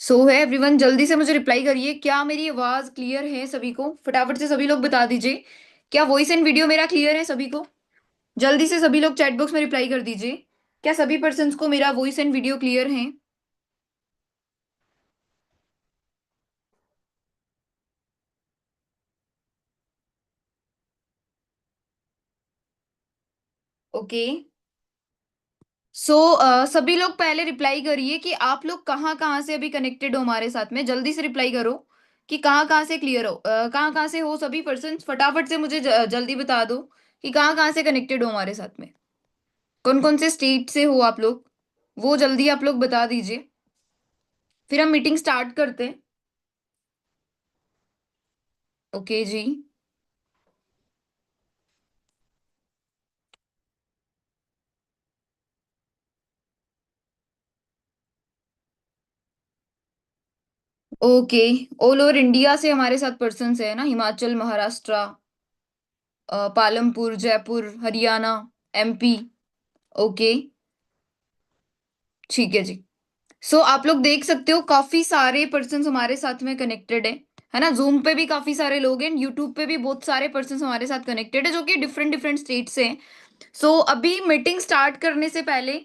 सो है एवरीवन, जल्दी से मुझे रिप्लाई करिए। क्या मेरी आवाज क्लियर है सभी को? फटाफट से सभी लोग बता दीजिए। क्या वॉइस एंड वीडियो मेरा क्लियर है सभी को? जल्दी से सभी लोग चैट बॉक्स में रिप्लाई कर दीजिए। क्या सभी पर्सन्स को मेरा वॉइस एंड वीडियो क्लियर है? ओके। सो सभी लोग पहले रिप्लाई करिए कि आप लोग कहाँ कहाँ से अभी कनेक्टेड हो हमारे साथ में। जल्दी से रिप्लाई करो कि कहाँ कहाँ से क्लियर हो, कहाँ कहाँ से हो सभी पर्सन। फटाफट से मुझे जल्दी बता दो कि कहाँ कहाँ से कनेक्टेड हो हमारे साथ में। कौन कौन से स्टेट से हो आप लोग, वो जल्दी आप लोग बता दीजिए। फिर हम मीटिंग स्टार्ट करते हैं। ओके जी। ओके। ऑल ओवर इंडिया से हमारे साथ पर्सन है ना, हिमाचल, महाराष्ट्र, पालमपुर, जयपुर, हरियाणा, एमपी। ओके, ठीक है जी। सो आप लोग देख सकते हो काफी सारे पर्सन हमारे साथ में कनेक्टेड है ना। जूम पे भी काफी सारे लोग हैं, यूट्यूब पे भी बहुत सारे पर्सन हमारे साथ कनेक्टेड है जो कि डिफरेंट डिफरेंट स्टेट से हैं। सो अभी मीटिंग स्टार्ट करने से पहले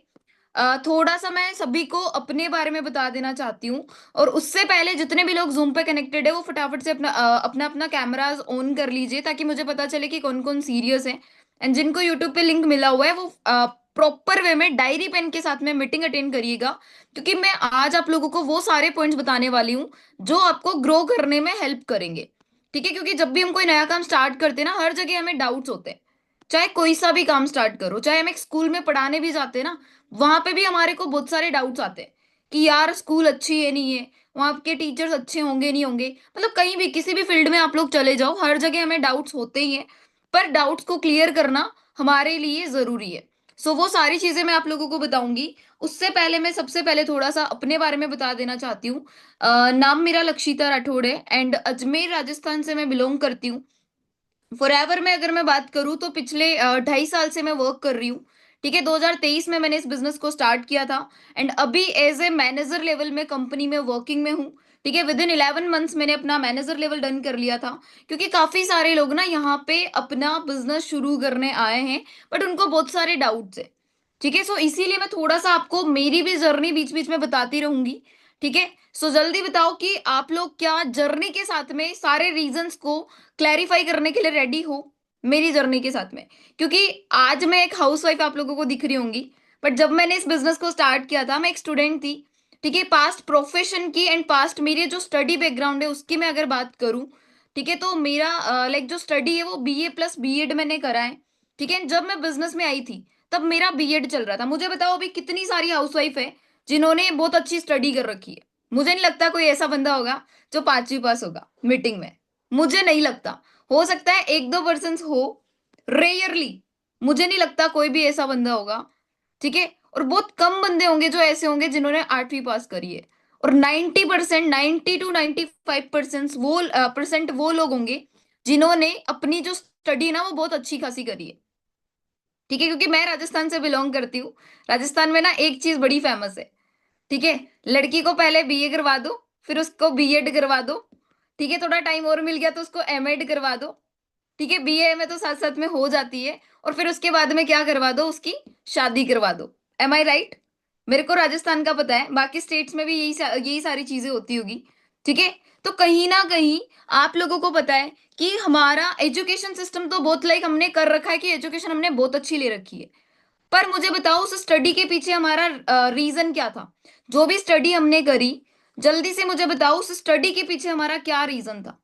थोड़ा सा मैं सभी को अपने बारे में बता देना चाहती हूँ। और उससे पहले जितने भी लोग जूम पे कनेक्टेड है वो फटाफट से अपना अपना अपना कैमराज ऑन कर लीजिए ताकि मुझे पता चले कि कौन कौन सीरियस है। एंड जिनको यूट्यूब पे लिंक मिला हुआ है वो प्रॉपर वे में डायरी पेन के साथ में मीटिंग अटेंड करिएगा। क्योंकि मैं आज आप लोगों को वो सारे पॉइंट्स बताने वाली हूँ जो आपको ग्रो करने में हेल्प करेंगे। ठीक है, क्योंकि जब भी हम कोई नया काम स्टार्ट करते हैं ना, हर जगह हमें डाउट्स होते हैं। चाहे कोई सा भी काम स्टार्ट करो, चाहे हम एक स्कूल में पढ़ाने भी जाते हैं ना, वहां पे भी हमारे को बहुत सारे डाउट्स आते हैं कि यार स्कूल अच्छी है नहीं है, वहां के टीचर्स अच्छे होंगे नहीं होंगे। मतलब कहीं भी किसी भी फील्ड में आप लोग चले जाओ, हर जगह हमें डाउट्स होते ही हैं। पर डाउट्स को क्लियर करना हमारे लिए जरूरी है। सो वो सारी चीजें मैं आप लोगों को बताऊंगी। उससे पहले मैं सबसे पहले थोड़ा सा अपने बारे में बता देना चाहती हूँ। नाम मेरा लक्षिता राठौड़ है एंड अजमेर राजस्थान से मैं बिलोंग करती हूँ। फॉरएवर में अगर मैं बात करूँ तो पिछले 2.5 साल से मैं वर्क कर रही हूँ। ठीक है, 2023 में मैंने इस बिजनेस को स्टार्ट किया था एंड अभी एज ए मैनेजर लेवल में कंपनी में वर्किंग में हूँ। ठीक है, विद इन 11 मंथ्स मैंने अपना मैनेजर लेवल डन कर लिया था। क्योंकि काफी सारे लोग ना यहाँ पे अपना बिजनेस शुरू करने आए हैं, बट उनको बहुत सारे डाउट्स है। ठीक है, सो इसीलिए मैं थोड़ा सा आपको मेरी भी जर्नी बीच बीच में बताती रहूंगी। ठीक है, सो जल्दी बताओ कि आप लोग क्या जर्नी के साथ में सारे रीजंस को क्लैरिफाई करने के लिए रेडी हो मेरी जर्नी के साथ में। क्योंकि आज मैं एक हाउसवाइफ आप लोगों को दिख रही होंगी, बट जब मैंने इस बिजनेस को स्टार्ट किया था मैं एक स्टूडेंट थी। ठीक है, पास्ट प्रोफेशन की एंड पास्ट मेरी जो स्टडी बैकग्राउंड है उसकी मैं अगर बात करूं, ठीक है, तो मेरा लाइक जो स्टडी है वो बीए प्लस बीएड मैंने करा है। ठीक है, जब मैं बिजनेस में आई थी तब मेरा बीएड चल रहा था। मुझे बताओ अभी कितनी सारी हाउसवाइफ है जिन्होंने बहुत अच्छी स्टडी कर रखी है। मुझे नहीं लगता कोई ऐसा बंदा होगा जो 5वीं पास होगा मीटिंग में। मुझे नहीं लगता। हो सकता है एक दो पर्सन हो, रेयरली। मुझे नहीं लगता कोई भी ऐसा बंदा होगा। ठीक है, और बहुत कम बंदे होंगे जो ऐसे होंगे जिन्होंने 8वीं पास करी है। और 90%, 90 to 95% वो लोग होंगे जिन्होंने अपनी जो स्टडी ना वो बहुत अच्छी खासी करी है। ठीक है, क्योंकि मैं राजस्थान से बिलोंग करती हूँ। राजस्थान में ना एक चीज बड़ी फेमस है। ठीक है, लड़की को पहले बीए करवा दो, फिर उसको बीएड करवा दो। ठीक है, थोड़ा टाइम और मिल गया तो उसको एमएड करवा दो। ठीक है, बीए में तो साथ साथ में हो जाती है। और फिर उसके बाद में क्या करवा दो, उसकी शादी करवा दो। एम आई राइट? मेरे को राजस्थान का पता है, बाकी स्टेट्स में भी यही सारी चीजें होती होगी। ठीक है, तो कहीं ना कहीं आप लोगों को पता है कि हमारा एजुकेशन सिस्टम तो बहुत लाइक हमने कर रखा है कि एजुकेशन हमने बहुत अच्छी ले रखी है। पर मुझे बताओ उस स्टडी के पीछे हमारा रीजन क्या था? जो भी स्टडी हमने करी, जल्दी से मुझे बताओ उस स्टडी के पीछे हमारा क्या रीजन था?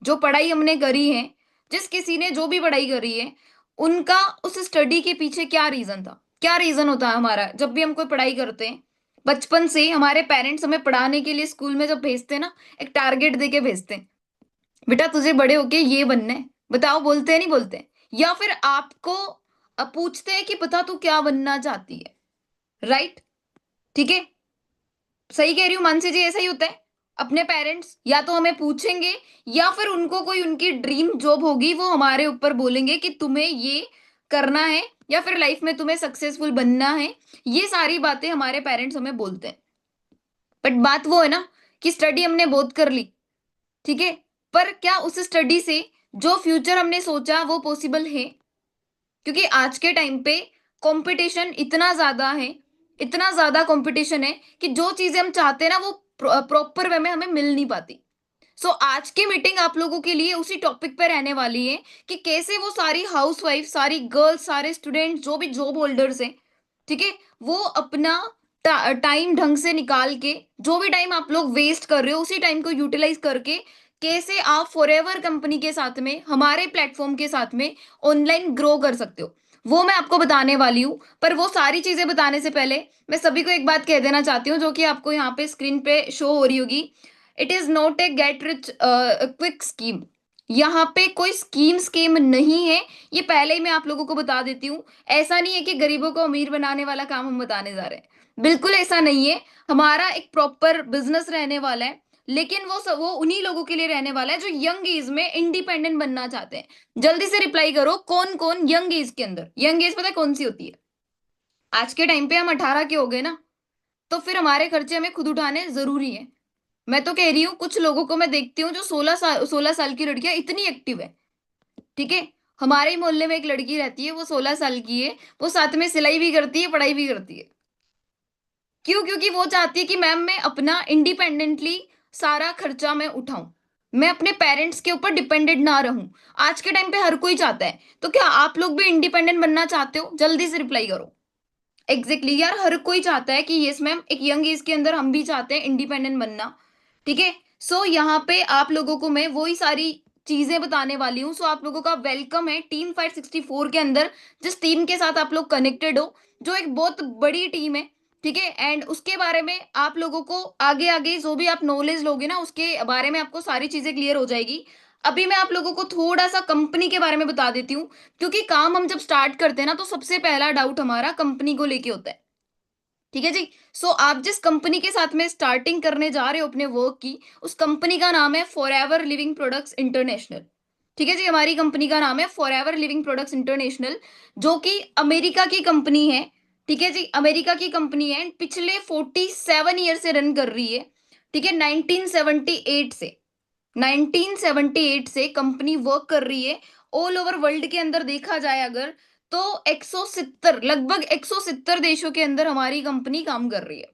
जो पढ़ाई हमने करी है, जिस किसी ने जो भी पढ़ाई करी है, उनका उस स्टडी के पीछे क्या रीजन था? क्या रीजन होता है हमारा जब भी हम कोई पढ़ाई करते हैं? बचपन से हमारे पेरेंट्स हमें पढ़ाने के लिए स्कूल में जब भेजते हैं ना, एक टारगेट दे के भेजते हैं, बेटा तुझे बड़े होके ये बनना है। बताओ बोलते हैं नहीं बोलते हैं? या फिर आपको पूछते हैं कि बता तू क्या बनना चाहती है? राइट? ठीक है, सही कह रही हूँ मानसी जी, ऐसा ही होता है। अपने पेरेंट्स या तो हमें पूछेंगे या फिर उनको कोई उनकी ड्रीम जॉब होगी वो हमारे ऊपर बोलेंगे कि तुम्हें ये करना है या फिर लाइफ में तुम्हें सक्सेसफुल बनना है। ये सारी बातें हमारे पेरेंट्स हमें बोलते हैं। बट बात वो है ना कि स्टडी हमने बहुत कर ली, ठीक है, पर क्या उस स्टडी से जो फ्यूचर हमने सोचा वो पॉसिबल है? क्योंकि आज के टाइम पे कंपटीशन इतना ज्यादा है, इतना ज्यादा कंपटीशन है कि जो चीजें हम चाहते हैं ना वो प्रॉपर वे में हमें मिल नहीं पाती। सो आज की मीटिंग आप लोगों के लिए उसी टॉपिक पे रहने वाली है कि कैसे वो सारी हाउसवाइफ, सारी गर्ल्स, सारे स्टूडेंट, जो भी जॉब होल्डर्स हैं, ठीक है, वो अपना टाइम ढंग से निकाल के, जो भी टाइम आप लोग वेस्ट कर रहे हो उसी टाइम को यूटिलाइज करके कैसे आप फॉरएवर कंपनी के साथ में, हमारे प्लेटफॉर्म के साथ में ऑनलाइन ग्रो कर सकते हो, वो मैं आपको बताने वाली हूँ। पर वो सारी चीजें बताने से पहले मैं सभी को एक बात कह देना चाहती हूँ, जो कि आपको यहाँ पे स्क्रीन पे शो हो रही होगी। It is not a get rich quick scheme. यहाँ पे कोई स्कीम नहीं है, ये पहले ही मैं आप लोगों को बता देती हूँ। ऐसा नहीं है कि गरीबों को अमीर बनाने वाला काम हम बताने जा रहे हैं, बिल्कुल ऐसा नहीं है। हमारा एक प्रॉपर बिजनेस रहने वाला है, लेकिन वो उन्हीं लोगों के लिए रहने वाला है जो यंग एज में इंडिपेंडेंट बनना चाहते हैं। जल्दी से रिप्लाई करो, कौन कौन यंग एज के अंदर, यंग एज पता है कौन सी होती है? आज के टाइम पे हम 18 के हो गए ना, तो फिर हमारे खर्चे हमें खुद उठाने जरूरी है। मैं तो कह रही हूँ, कुछ लोगों को मैं देखती हूँ जो 16 साल की लड़कियां इतनी एक्टिव है, ठीक है। हमारे ही मोहल्ले में एक लड़की रहती है, वो 16 साल की है, वो साथ में सिलाई भी करती है, पढ़ाई भी करती है। क्यों? क्योंकि वो चाहती है कि मैम मैं अपना इंडिपेंडेंटली सारा खर्चा मैं उठाऊं, मैं अपने पेरेंट्स के ऊपर डिपेंडेंट ना रहूं। आज के टाइम पे हर कोई चाहता है, तो क्या आप लोग भी इंडिपेंडेंट बनना चाहते हो? जल्दी से रिप्लाई करो। एग्जैक्टली यार, हर कोई चाहता है कि यस मैम, एक यंग एज के अंदर हम भी चाहते हैं इंडिपेंडेंट बनना, ठीक है। सो यहाँ पे आप लोगों को मैं वही सारी चीजें बताने वाली हूँ। सो आप लोगों का वेलकम है टीम 564 के अंदर, जिस टीम के साथ आप लोग कनेक्टेड हो, जो एक बहुत बड़ी टीम है, ठीक है। एंड उसके बारे में आप लोगों को आगे आगे जो भी आप नॉलेज लोगे ना, उसके बारे में आपको सारी चीजें क्लियर हो जाएगी। अभी मैं आप लोगों को थोड़ा सा कंपनी के बारे में बता देती हूँ, क्योंकि काम हम जब स्टार्ट करते हैं ना, तो सबसे पहला डाउट हमारा कंपनी को लेके होता है, ठीक है जी। सो आप जिस कंपनी के साथ में स्टार्टिंग करने जा रहे हो अपने वर्क की, उस कंपनी का नाम है फॉरएवर लिविंग प्रोडक्ट्स इंटरनेशनल, ठीक है जी। हमारी कंपनी का नाम है फॉरएवर लिविंग प्रोडक्ट्स इंटरनेशनल, जो कि अमेरिका की कंपनी है, ठीक है जी। अमेरिका की कंपनी है, पिछले 47 ईयर से रन कर रही है, ठीक है। 1978 से, 1978 से कंपनी वर्क कर रही है। ऑल ओवर वर्ल्ड के अंदर देखा जाए अगर, तो 170, लगभग 170 देशों के अंदर हमारी कंपनी काम कर रही है,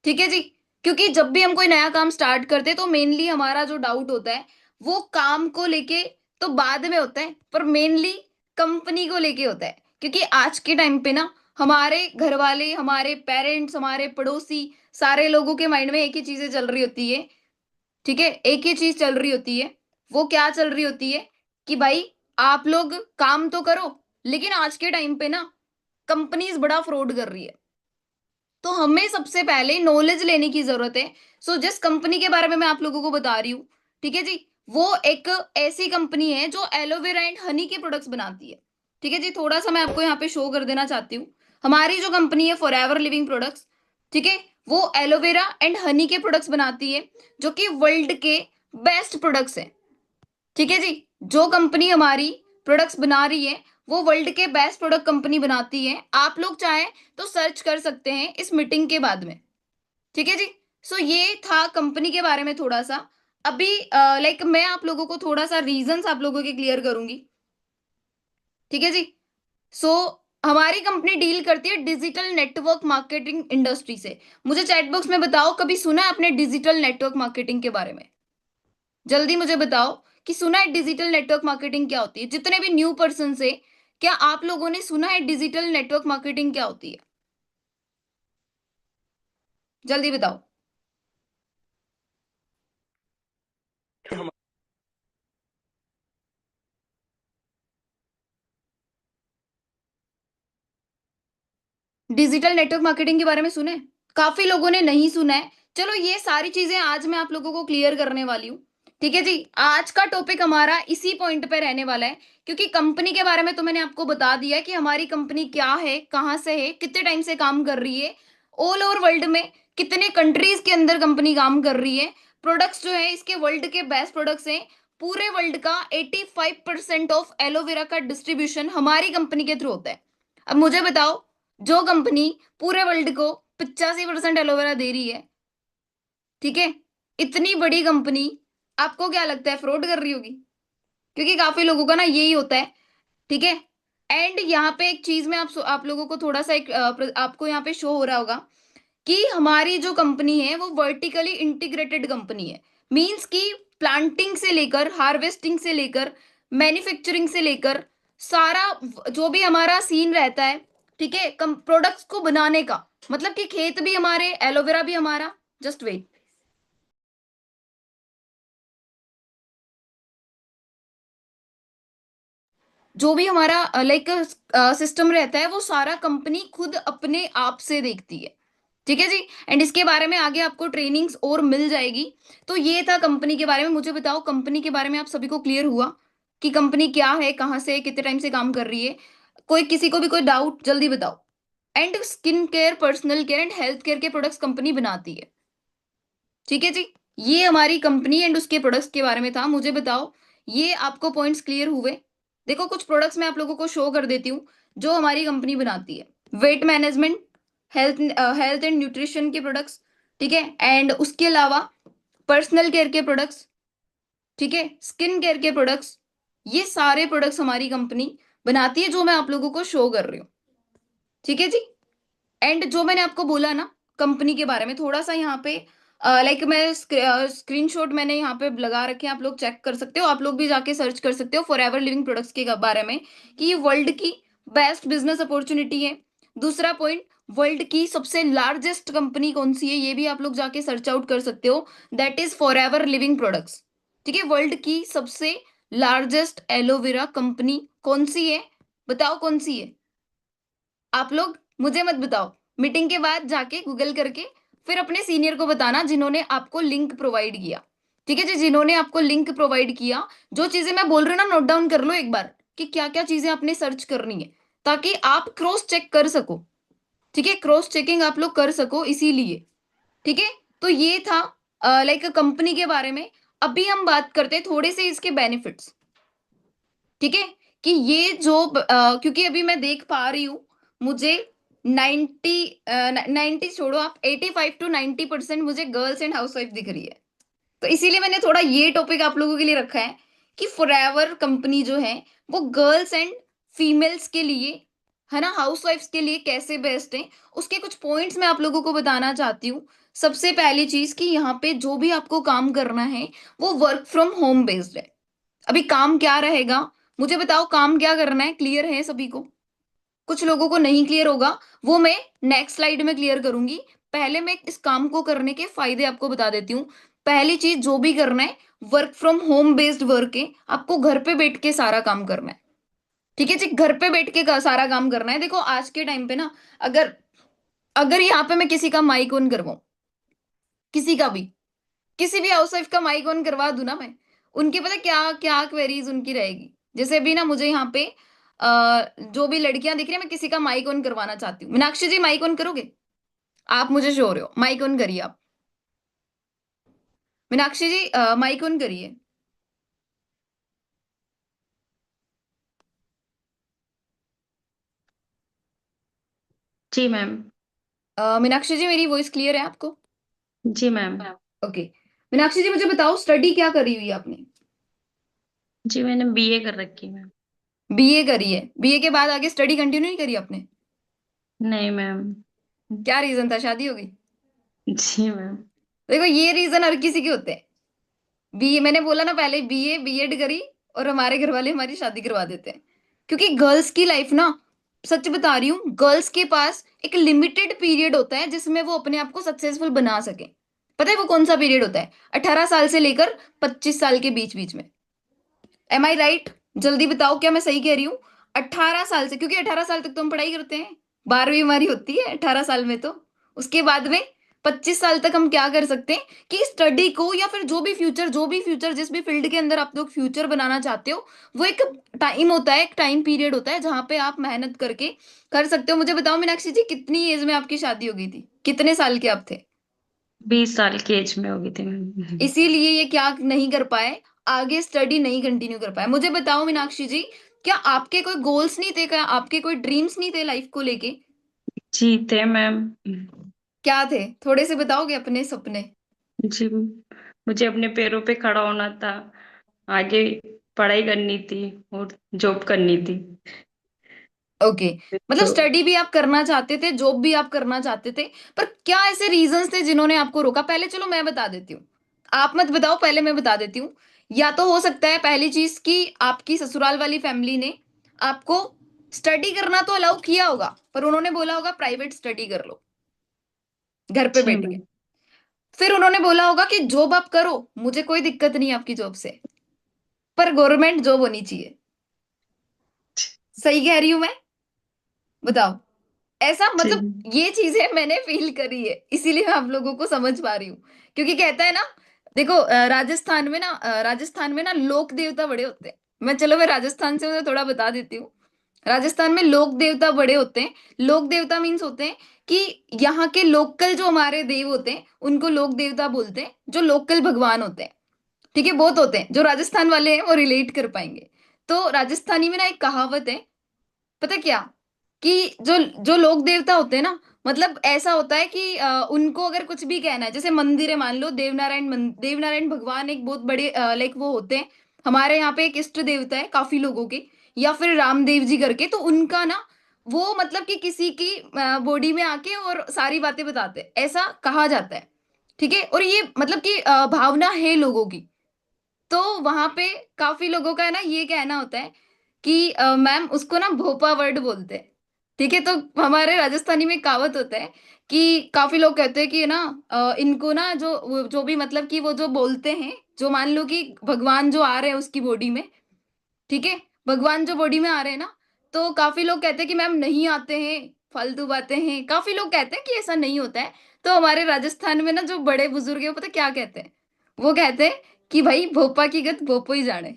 ठीक है जी। क्योंकि जब भी हम कोई नया काम स्टार्ट करते हैं, तो मेनली हमारा जो डाउट होता है वो काम को लेके तो बाद में होता है, पर मेनली कंपनी को लेके होता है। क्योंकि आज के टाइम पे ना, हमारे घर वाले, हमारे पेरेंट्स, हमारे पड़ोसी, सारे लोगों के माइंड में एक ही चीजें चल रही होती है, ठीक है। एक ही चीज चल रही होती है, वो क्या चल रही होती है कि भाई आप लोग काम तो करो, लेकिन आज के टाइम पे ना कंपनीज बड़ा फ्रॉड कर रही है, तो हमें सबसे पहले नॉलेज लेने की जरूरत है। सो जिस कंपनी के बारे में मैं आप लोगों को बता रही हूँ, ठीक है जी, वो एक ऐसी कंपनी है जो एलोवेरा एंड हनी के प्रोडक्ट्स बनाती है, ठीक है जी। थोड़ा सा मैं आपको यहाँ पे शो कर देना चाहती हूँ। हमारी जो कंपनी है फॉरएवर लिविंग प्रोडक्ट्स, ठीक है, वो एलोवेरा एंड हनी के प्रोडक्ट्स बनाती है, जो कि वर्ल्ड के बेस्ट प्रोडक्ट्स हैं, ठीक है जी। जो कंपनी हमारी प्रोडक्ट्स बना रही है, वो वर्ल्ड के बेस्ट प्रोडक्ट कंपनी बनाती है। आप लोग चाहें तो सर्च कर सकते हैं इस मीटिंग के बाद में, ठीक है जी। सो ये था कंपनी के बारे में थोड़ा सा। अभी लाइक मैं आप लोगों को थोड़ा सा रीजंस आप लोगों के क्लियर करूंगी, ठीक है जी। सो हमारी कंपनी डील करती है डिजिटल नेटवर्क मार्केटिंग इंडस्ट्री से। मुझे चैट बॉक्स में बताओ, कभी सुना है आपने डिजिटल नेटवर्क मार्केटिंग के बारे में? जल्दी मुझे बताओ कि सुना है डिजिटल नेटवर्क मार्केटिंग क्या होती है? जितने भी न्यू पर्सन है, क्या आप लोगों ने सुना है डिजिटल नेटवर्क मार्केटिंग क्या होती है? जल्दी बताओ। डिजिटल नेटवर्क मार्केटिंग के बारे में सुने? काफी लोगों ने नहीं सुना है। चलो ये सारी चीजें आज मैं आप लोगों को क्लियर करने वाली हूँ, ठीक है जी। आज का टॉपिक हमारा इसी पॉइंट पे रहने वाला है, क्योंकि कंपनी के बारे में तो मैंने आपको बता दिया है कि हमारी कंपनी क्या है, कहाँ से है, कितने टाइम से काम कर रही है, ऑल ओवर वर्ल्ड में कितने कंट्रीज के अंदर कंपनी काम कर रही है। प्रोडक्ट्स जो है इसके वर्ल्ड के बेस्ट प्रोडक्ट्स हैं। पूरे वर्ल्ड का 85% ऑफ एलोवेरा का डिस्ट्रीब्यूशन हमारी कंपनी के थ्रू होता है। अब मुझे बताओ, जो कंपनी पूरे वर्ल्ड को 85% एलोवेरा दे रही है, ठीक है, इतनी बड़ी कंपनी आपको क्या लगता है फ्रॉड कर रही होगी? क्योंकि काफी लोगों का ना यही होता है, ठीक है। एंड यहाँ पे एक चीज में आप लोगों को थोड़ा सा एक आपको यहाँ पे शो हो रहा होगा कि हमारी जो कंपनी है वो वर्टिकली इंटीग्रेटेड कंपनी है। मींस कि प्लांटिंग से लेकर हार्वेस्टिंग से लेकर मैन्युफैक्चरिंग से लेकर सारा जो भी हमारा सीन रहता है, ठीक है, प्रोडक्ट्स को बनाने का, मतलब कि खेत भी हमारे, एलोवेरा भी हमारा। Just wait. जो भी हमारा लाइक सिस्टम रहता है वो सारा कंपनी खुद अपने आप से देखती है, ठीक है जी। एंड इसके बारे में आगे आपको ट्रेनिंग्स और मिल जाएगी। तो ये था कंपनी के बारे में। मुझे बताओ कंपनी के बारे में आप सभी को क्लियर हुआ कि कंपनी क्या है, कहाँ से कितने टाइम से काम कर रही है? कोई किसी को भी कोई डाउट जल्दी बताओ। And skin care, personal care and health care के प्रोडक्ट्स कंपनी बनाती है, ठीक है जी। ये हमारी कंपनी एंड उसके प्रोडक्ट्स के बारे में था। मुझे बताओ ये आपको पॉइंट्स क्लियर हुए? देखो कुछ प्रोडक्ट्स मैं आप लोगों को शो कर देती हूँ जो हमारी कंपनी बनाती है। Weight management, health health and nutrition के प्रोडक्ट्स, ठीक है। एंड उसके अलावा पर्सनल केयर के प्रोडक्ट्स, ठीक है, स्किन केयर के प्रोडक्ट्स, ये सारे प्रोडक्ट्स हमारी कंपनी बनाती है जो मैं आप लोगों को शो कर रही हूँ, ठीक है जी। एंड जो मैंने आपको बोला ना कंपनी के बारे में, थोड़ा सा यहाँ पे लाइक मैं स्क्रीनशॉट मैंने यहाँ पे लगा रखे हैं, आप लोग चेक कर सकते हो, आप लोग भी जाके सर्च कर सकते हो फॉरएवर लिविंग प्रोडक्ट्स के बारे में कि ये वर्ल्ड की बेस्ट बिजनेस अपॉर्चुनिटी है। दूसरा पॉइंट, वर्ल्ड की सबसे लार्जेस्ट कंपनी कौन सी है ये भी आप लोग जाके सर्च आउट कर सकते हो, that is forever living products, ठीक है। वर्ल्ड की सबसे लार्जेस्ट एलोवेरा कंपनी कौन सी है? बताओ कौन सी है? आप लोग मुझे मत बताओ, मीटिंग के बाद जाके गूगल करके फिर अपने सीनियर को बताना जिन्होंने आपको लिंक प्रोवाइड किया, ठीक है जी। जिन्होंने आपको लिंक प्रोवाइड किया, जो चीजें मैं बोल रही हूँ ना नोट डाउन कर लो एक बार कि क्या क्या चीजें आपने सर्च करनी है ताकि आप क्रॉस चेक कर सको, ठीक है, क्रॉस चेकिंग आप लोग कर सको इसीलिए, ठीक है। तो ये था लाइक कंपनी के बारे में। अभी हम बात करते हैं थोड़े से इसके बेनिफिट्स, ठीक है, कि ये जो क्योंकि अभी मैं देख पा रही हूँ मुझे 90 छोड़ो, आप 85 to 90% मुझे गर्ल्स एंड हाउसवाइफ दिख रही है। तो इसीलिए मैंने थोड़ा ये टॉपिक आप लोगों के लिए रखा है कि फॉरएवर कंपनी जो है वो गर्ल्स एंड फीमेल्स के लिए, है ना, हाउसवाइफ्स के लिए कैसे बेस्ट है, उसके कुछ पॉइंट्स मैं आप लोगों को बताना चाहती हूँ। सबसे पहली चीज कि यहाँ पे जो भी आपको काम करना है वो वर्क फ्रॉम होम बेस्ड है। अभी काम क्या रहेगा, मुझे बताओ काम क्या करना है, क्लियर है सभी को? कुछ लोगों को नहीं क्लियर होगा, वो मैं नेक्स्ट स्लाइड में क्लियर करूंगी। पहले मैं इस काम को करने के फायदे आपको बता देती हूँ। पहली चीज जो भी करना है, work from home based work है, आपको घर पे बैठ के सारा काम करना है, ठीक है जी। घर पे बैठ के सारा काम करना है। देखो आज के टाइम पे ना, अगर अगर यहाँ पे मैं किसी का माइक ऑन करवाऊं, किसी का भी, किसी भी हाउसवाइफ का माइक ऑन करवा दूं ना मैं, उनकी पता क्या क्या क्वेरीज उनकी रहेगी। जैसे भी ना मुझे यहाँ पे जो भी लड़कियां दिख रही है, मैं किसी का माइक ऑन करवाना चाहती हूँ। मीनाक्षी जी माइक ऑन करोगे? आप मुझे शो रहे हो, माइक ऑन करिए आप। मीनाक्षी जी माइक ऑन करिए। जी मैम। मीनाक्षी जी मेरी वॉइस क्लियर है आपको? जी मैम। ओके। मीनाक्षी जी मुझे बताओ स्टडी क्या करी हुई है आपने? जी मैंने बीए कर रखी है मैम। बीए करी है, बीए के बाद आगे स्टडी कंटिन्यू नहीं करी आपने? नहीं मैम। क्या रीजन था, शादी हो गई? जी मैम। देखो ये रीजन हर किसी के होते हैं। बीए, मैंने बोला ना पहले, बीए बीएड करी और हमारे घर वाले हमारी शादी करवा देते हैं। क्योंकि गर्ल्स की लाइफ ना, सच बता रही हूँ, गर्ल्स के पास एक लिमिटेड पीरियड होता है जिसमें वो अपने आप को सक्सेसफुल बना सके। पता है वो कौन सा पीरियड होता है? 18 साल से लेकर 25 साल के बीच बीच में। एम आई राइट? जल्दी बताओ क्या मैं सही कह रही हूँ? 18 साल से, क्योंकि 18 साल तक तो हम पढ़ाई करते हैं, 12वीं हमारी होती है 18 साल में। तो उसके बाद में 25 साल तक हम क्या कर सकते हैं कि स्टडी को, या फिर जो भी फ्यूचर जिस भी फील्ड के अंदर आप लोग फ्यूचर बनाना चाहते हो, वो एक टाइम होता है, एक टाइम पीरियड होता है जहां पे आप मेहनत करके कर सकते हो। मुझे बताओ मीनाक्षी जी कितनी एज में आपकी शादी हो गई थी, कितने साल के आप थे? 20 साल की एज में हो गई थी मैम। इसीलिए ये क्या नहीं कर पाए, आगे स्टडी नहीं कंटिन्यू कर पाए। मुझे बताओ मीनाक्षी जी, क्या आपके कोई गोल्स नहीं थे, क्या आपके कोई ड्रीम्स नहीं थे लाइफ को लेके? जी थे मैम। क्या थे, थोड़े से बताओगे अपने सपने? जी मुझे अपने पैरों पे खड़ा होना था, आगे पढ़ाई करनी थी और जॉब करनी थी। ओके। मतलब तो स्टडी भी आप करना चाहते थे, जॉब भी आप करना चाहते थे, पर क्या ऐसे रीजंस थे जिन्होंने आपको रोका? पहले चलो मैं बता देती हूँ, आप मत बताओ, पहले मैं बता देती हूँ। या तो हो सकता है पहली चीज कि आपकी ससुराल वाली फैमिली ने आपको स्टडी करना तो अलाउ किया होगा, पर उन्होंने बोला होगा प्राइवेट स्टडी कर लो घर पे जी बैठ के। मैम। फिर उन्होंने बोला होगा कि जॉब आप करो, मुझे कोई दिक्कत नहीं है आपकी जॉब से, पर गवर्नमेंट जॉब होनी चाहिए। सही कह रही हूं मैं? बताओ। ऐसा जी मतलब ये चीजें मैंने फील करी है, इसीलिए मैं आप लोगों को समझ पा रही हूँ। क्योंकि कहता है ना, देखो राजस्थान में ना लोक देवता बड़े होते हैं। मैं राजस्थान से उन्हें थोड़ा बता देती हूँ। राजस्थान में लोक देवता बड़े होते हैं। लोक देवता मीन्स होते हैं कि यहाँ के लोकल जो हमारे देव होते हैं उनको लोक देवता बोलते हैं, जो लोकल भगवान होते हैं। ठीक है, बहुत होते हैं, जो राजस्थान वाले हैं वो रिलेट कर पाएंगे। तो राजस्थानी में ना एक कहावत है, पता क्या, कि जो जो लोक देवता होते हैं ना, मतलब ऐसा होता है कि उनको अगर कुछ भी कहना है, जैसे मंदिर है, मान लो देवनारायण भगवान एक बहुत बड़े लाइक वो होते हैं। हमारे यहाँ पे एक इष्ट देवता है काफी लोगों के, या फिर रामदेव जी करके, तो उनका ना वो मतलब कि किसी की बॉडी में आके और सारी बातें बताते हैं, ऐसा कहा जाता है। ठीक है, और ये मतलब कि भावना है लोगों की। तो वहां पे काफी लोगों का है ना ये कहना होता है कि मैम उसको ना भोपा वर्ड बोलते हैं। ठीक है, तो हमारे राजस्थानी में कहावत होता है कि काफी लोग कहते हैं कि ना इनको ना जो भी मतलब कि वो जो बोलते हैं, जो मान लो कि भगवान जो आ रहे हैं उसकी बॉडी में, ठीक है, भगवान जो बॉडी में आ रहे हैं ना, तो काफी लोग कहते हैं कि मैम नहीं आते हैं, फालतू बातें हैं। काफी लोग कहते हैं कि ऐसा नहीं होता है। तो हमारे राजस्थान में ना जो बड़े बुजुर्ग है वो पता क्या कहते हैं? वो कहते हैं कि भाई भोपा की गत भोपो ही जाने।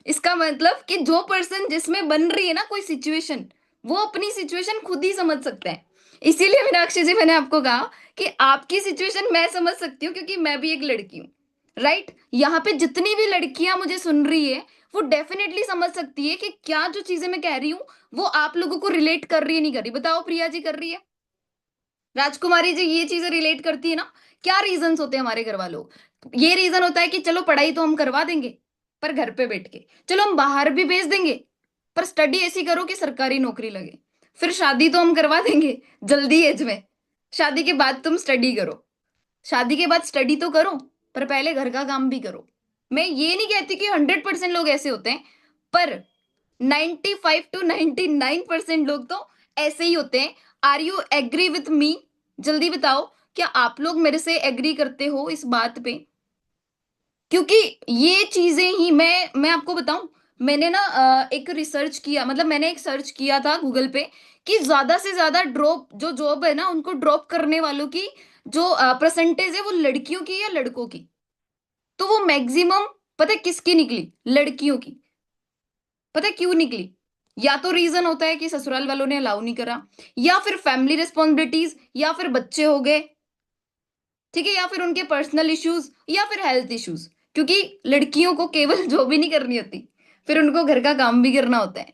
इसका मतलब कि जो पर्सन जिसमें बन रही है ना कोई सिचुएशन, वो अपनी सिचुएशन खुद ही समझ सकता है। इसीलिए मीनाक्षी जी मैंने आपको कहा कि आपकी सिचुएशन मैं समझ सकती हूँ, क्योंकि मैं भी एक लड़की हूँ। राइट, यहाँ पे जितनी भी लड़कियां मुझे सुन रही है वो डेफिनेटली समझ सकती है कि क्या जो चीजें मैं कह रही हूँ वो आप लोगों को रिलेट कर रही है नहीं कर रही। बताओ, प्रिया जी कर रही है, राजकुमारी जी ये चीजें रिलेट करती है ना? क्या रीजंस होते हैं हमारे घर वालों? ये रीजन होता है कि चलो पढ़ाई तो हम करवा देंगे, पर घर पे बैठ के, चलो हम बाहर भी भेज देंगे, पर स्टडी ऐसी करो कि सरकारी नौकरी लगे। फिर शादी तो हम करवा देंगे जल्दी एज में, शादी के बाद तुम स्टडी करो। शादी के बाद स्टडी तो करो, पर पहले घर का काम भी करो। मैं ये नहीं कहती कि 100% लोग ऐसे होते हैं, पर 95 to 99% लोग तो ऐसे ही होते हैं। Are you agree with me? जल्दी बताओ, क्या आप लोग मेरे से एग्री करते हो इस बात पे? क्योंकि ये चीजें ही मैं आपको बताऊं, मैंने ना एक रिसर्च किया, मतलब मैंने एक सर्च किया था गूगल पे कि ज्यादा से ज्यादा ड्रॉप जो जॉब है ना उनको ड्रॉप करने वालों की जो परसेंटेज है वो लड़कियों की या लड़कों की। तो वो मैक्सिमम पता है किसकी निकली? लड़कियों की। पता है क्यों निकली? या तो रीजन होता है कि ससुराल वालों ने अलाउ नहीं करा, या फिर फैमिली रिस्पॉन्सिबिलिटीज, या फिर बच्चे हो गए, ठीक है, या फिर उनके पर्सनल इश्यूज, या फिर हेल्थ इश्यूज। क्योंकि लड़कियों को केवल जॉब ही नहीं करनी होती, फिर उनको घर का काम भी करना होता है।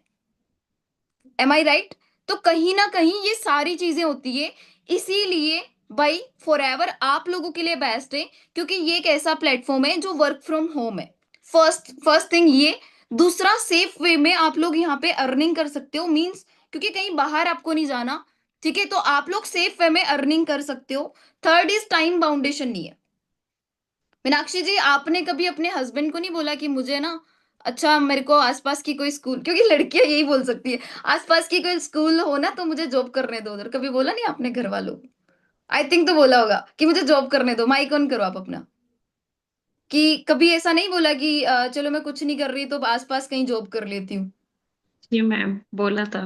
एम आई राइट? तो कहीं ना कहीं ये सारी चीजें होती है। इसीलिए भाई फॉरएवर आप लोगों के लिए बेस्ट है, क्योंकि ये एक ऐसा प्लेटफॉर्म है जो वर्क फ्रॉम होम है। फर्स्ट फर्स्ट थिंग ये। दूसरा, सेफ वे में आप लोग यहाँ पे अर्निंग कर सकते हो, मींस क्योंकि कहीं बाहर आपको नहीं जाना। ठीक है, तो आप लोग सेफ वे में अर्निंग कर सकते हो। थर्ड इज टाइम बाउंडेशन नहीं है। मीनाक्षी जी, आपने कभी अपने हस्बैंड को नहीं बोला कि मुझे ना, अच्छा मेरे को आसपास की कोई स्कूल, क्योंकि लड़कियां यही बोल सकती है, आसपास की कोई स्कूल हो ना तो मुझे जॉब करने दो उधर, कभी बोला नहीं आपने घर वालों को? आई थिंक तो बोला होगा कि मुझे जॉब करने दो, माइक ऑन करो आप अपना। कि कभी ऐसा नहीं बोला कि चलो मैं कुछ नहीं कर रही तो आसपास कहीं जॉब कर लेती हूँ? जी मैम, बोला था।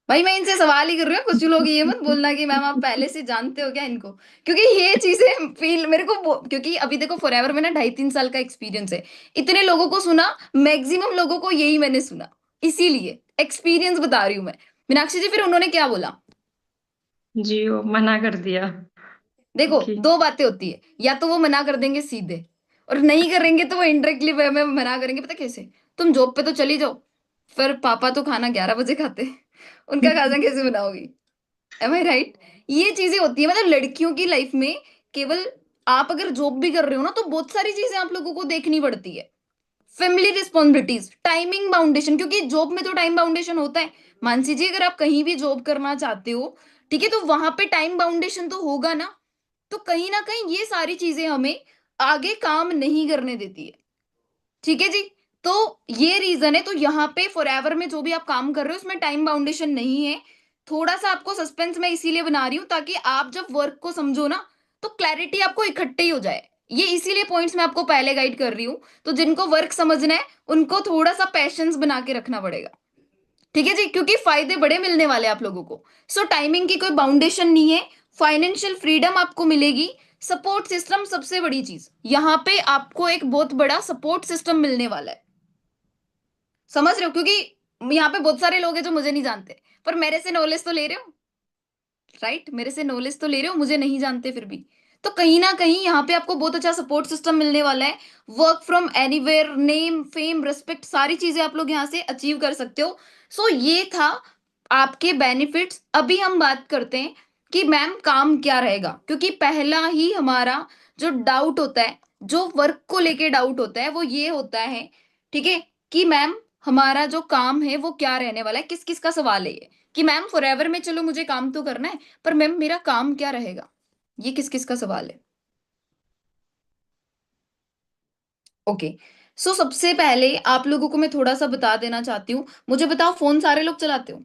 भाई मैं इनसे सवाल ही कर रही हूँ, कुछ लोग ये मत बोलना कि मैम आप पहले से जानते हो क्या इनको। क्योंकि ये चीजें फील मेरे को क्योंकि अभी देखो फॉरएवर में ना 2.5-3 साल का एक्सपीरियंस है। इतने लोगों को सुना, मैक्सिमम लोगों को यही मैंने सुना, इसीलिए एक्सपीरियंस बता रही हूँ मैं। मीनाक्षी जी फिर उन्होंने क्या बोला? जी वो मना कर दिया देखो, कि दो बातें होती है, या तो वो मना कर देंगे सीधे, और नहीं करेंगे तो वो इनडायरेक्टली वे में मना करेंगे। पता कैसे? तुम जॉब पे तो चली जाओ, फिर पापा तो खाना 11 बजे खाते हैं, उनका खाना कैसे बनाओगी? एम आई राइट? ये चीजें होती है, मतलब लड़कियों की लाइफ में केवल आप अगर जॉब भी कर रहे हो ना, तो बहुत सारी चीजें आप लोगों को देखनी पड़ती है। फैमिली रिस्पॉन्सिबिलिटीज, टाइमिंग बाउंडेशन, क्योंकि जॉब में तो टाइम बाउंडेशन होता है। मानसी जी, अगर आप कहीं भी जॉब करना चाहते हो, ठीक है, तो वहां पे टाइम बाउंडेशन तो होगा ना। तो कहीं ना कहीं ये सारी चीजें हमें आगे काम नहीं करने देती है। ठीक है जी। तो ये रीजन है। तो यहाँ पे फॉरएवर में जो भी आप काम कर रहे हो उसमें टाइम बाउंडेशन नहीं है। थोड़ा सा आपको सस्पेंस मैं इसीलिए बना रही हूँ ताकि आप जब वर्क को समझो ना, तो क्लैरिटी आपको इकट्ठे ही हो जाए। ये इसीलिए पॉइंट्स मैं आपको पहले गाइड कर रही हूँ। तो जिनको वर्क समझना है उनको थोड़ा सा पेशेंस बना के रखना पड़ेगा। ठीक है जी, क्योंकि फायदे बड़े मिलने वाले हैं आप लोगों को। सो टाइमिंग की कोई बाउंडेशन नहीं है। फाइनेंशियल फ्रीडम आपको मिलेगी। सपोर्ट सिस्टम सबसे बड़ी चीज, यहाँ पे आपको एक बहुत बड़ा सपोर्ट सिस्टम मिलने वाला है। समझ रहे हो? क्योंकि यहाँ पे बहुत सारे लोग हैं जो मुझे नहीं जानते, पर मेरे से नॉलेज तो ले रहे हो। राइट, मेरे से नॉलेज तो ले रहे हो, मुझे नहीं जानते फिर भी। तो कहीं ना कहीं यहाँ पे आपको बहुत अच्छा सपोर्ट सिस्टम मिलने वाला है। Work from anywhere, name, fame, respect, सारी चीजें आप लोग यहाँ से अचीव कर सकते हो। सो ये था आपके बेनिफिट्स। अभी हम बात करते हैं कि मैम काम क्या रहेगा, क्योंकि पहला ही हमारा जो डाउट होता है, जो वर्क को लेके डाउट होता है, वो ये होता है, ठीक है, कि मैम हमारा जो काम है वो क्या रहने वाला है। किस किस का सवाल है ये, कि मैम फॉरएवर में चलो मुझे काम तो करना है, पर मैम मेरा काम क्या रहेगा। ये किस किस का सवाल है। ओके। सो सबसे पहले आप लोगों को मैं थोड़ा सा बता देना चाहती हूँ। मुझे बताओ, फोन सारे लोग चलाते हो?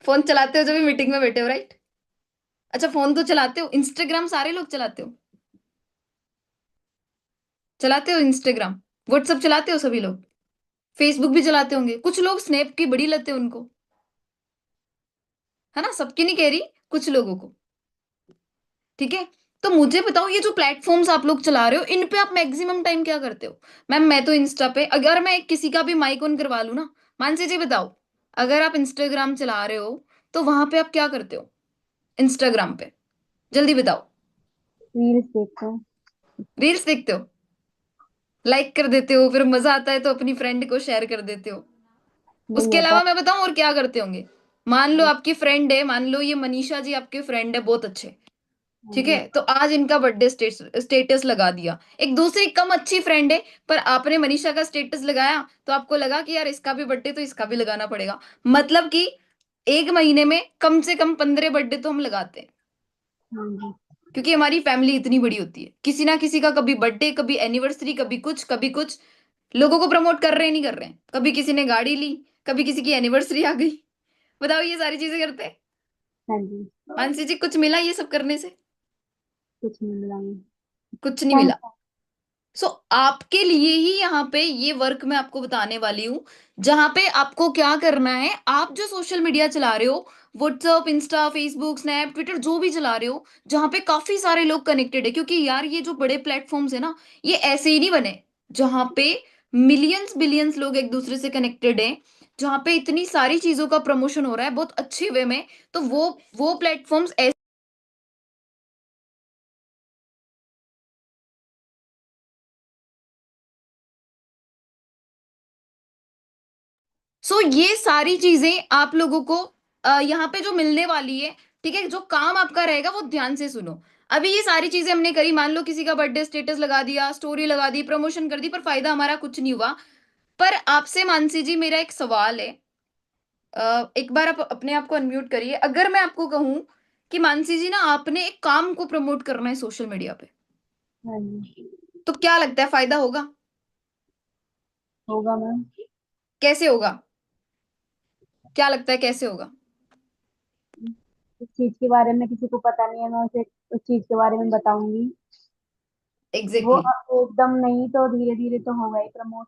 फोन चलाते हो जब भी मीटिंग में बैठे हो, राइट? अच्छा, फोन तो चलाते हो। इंस्टाग्राम सारे लोग चलाते हो? चलाते हो इंस्टाग्राम? व्हाट्सअप चलाते हो सभी लोग? फेसबुक भी चलाते होंगे। कुछ लोग स्नैप की बड़ी लत है उनको, है ना, सबकी नहीं कह रही, कुछ लोगों को। ठीक है। तो मुझे बताओ, ये जो प्लेटफॉर्म्स आप लोग चला रहे हो, इन पे आप मैक्सिमम टाइम क्या करते हो? मैम मैं तो इंस्टा पे, अगर मैं किसी का भी माइक ऑन करवा लूं ना, मानसी जी बताओ, अगर आप इंस्टाग्राम चला रहे हो तो वहां पे आप क्या करते हो? इंस्टाग्राम पे जल्दी बताओ। रील्स देखते हैं। रील्स देखते हो, लाइक कर देते हो, फिर मजा आता है तो अपनी फ्रेंड को शेयर कर देते हो। नहीं उसके होता। अलावा मैं बताऊं और क्या करते होंगे? मान लो आपकी फ्रेंड है, मान लो ये मनीषा जी आपके फ्रेंड है, बहुत अच्छे, हाँ ठीक जी। है, तो आज इनका बर्थडे स्टेटस लगा दिया। एक दूसरी कम अच्छी फ्रेंड है, पर आपने मनीषा का स्टेटस लगाया तो आपको लगा कि यार इसका भी बर्थडे, तो इसका भी लगाना पड़ेगा। मतलब कि एक महीने में कम से कम 15 बर्थडे तो हम लगाते हैं, हाँ जी। क्योंकि हमारी फैमिली इतनी बड़ी होती है। किसी ना किसी का कभी बर्थडे, कभी एनिवर्सरी, कभी कुछ कभी कुछ। लोगों को प्रमोट कर रहे हैं नहीं कर रहे हैं, कभी किसी ने गाड़ी ली, कभी किसी की एनिवर्सरी आ गई। बताओ, ये सारी चीजें करते हैं। हाँ जी। मानसी जी, कुछ मिला ये सब करने से? कुछ नहीं मिलाएंगे। कुछ नहीं टाइम। मिला। सो आपके लिए ही यहाँ पे ये वर्क मैं आपको बताने वाली हूँ, जहां पे आपको क्या करना है। आप जो सोशल मीडिया चला रहे हो, WhatsApp, Insta, Facebook, Snap, Twitter, जो भी चला रहे हो, जहां पे काफी सारे लोग कनेक्टेड है, क्योंकि यार ये जो बड़े प्लेटफॉर्म्स है ना, ये ऐसे ही नहीं बने जहां पे मिलियंस बिलियंस लोग एक दूसरे से कनेक्टेड हैं, जहां पे इतनी सारी चीजों का प्रमोशन हो रहा है बहुत अच्छे वे में। तो वो प्लेटफॉर्म्स। सो ये सारी चीजें आप लोगों को यहाँ पे जो मिलने वाली है, ठीक है, जो काम आपका रहेगा वो ध्यान से सुनो। अभी ये सारी चीजें हमने करी, मान लो किसी का बर्थडे स्टेटस लगा दिया, स्टोरी लगा दी, प्रमोशन कर दी, पर फायदा हमारा कुछ नहीं हुआ। पर आपसे मानसी जी मेरा एक सवाल है। एक बार आप अपने आप को अनम्यूट करिए। अगर मैं आपको कहूं कि मानसी जी ना, आपने एक काम को प्रमोट करना है सोशल मीडिया पे, हाँ जी। तो क्या लगता है फायदा होगा? होगा मैम। कैसे होगा? क्या लगता है कैसे होगा? इस चीज के बारे में किसी को पता नहीं है, मैं उसे उस चीज के बारे में बताऊंगी। वो एग्जैक्टली। एकदम नहीं तो धीरे धीरे तो होगा ही प्रमोट।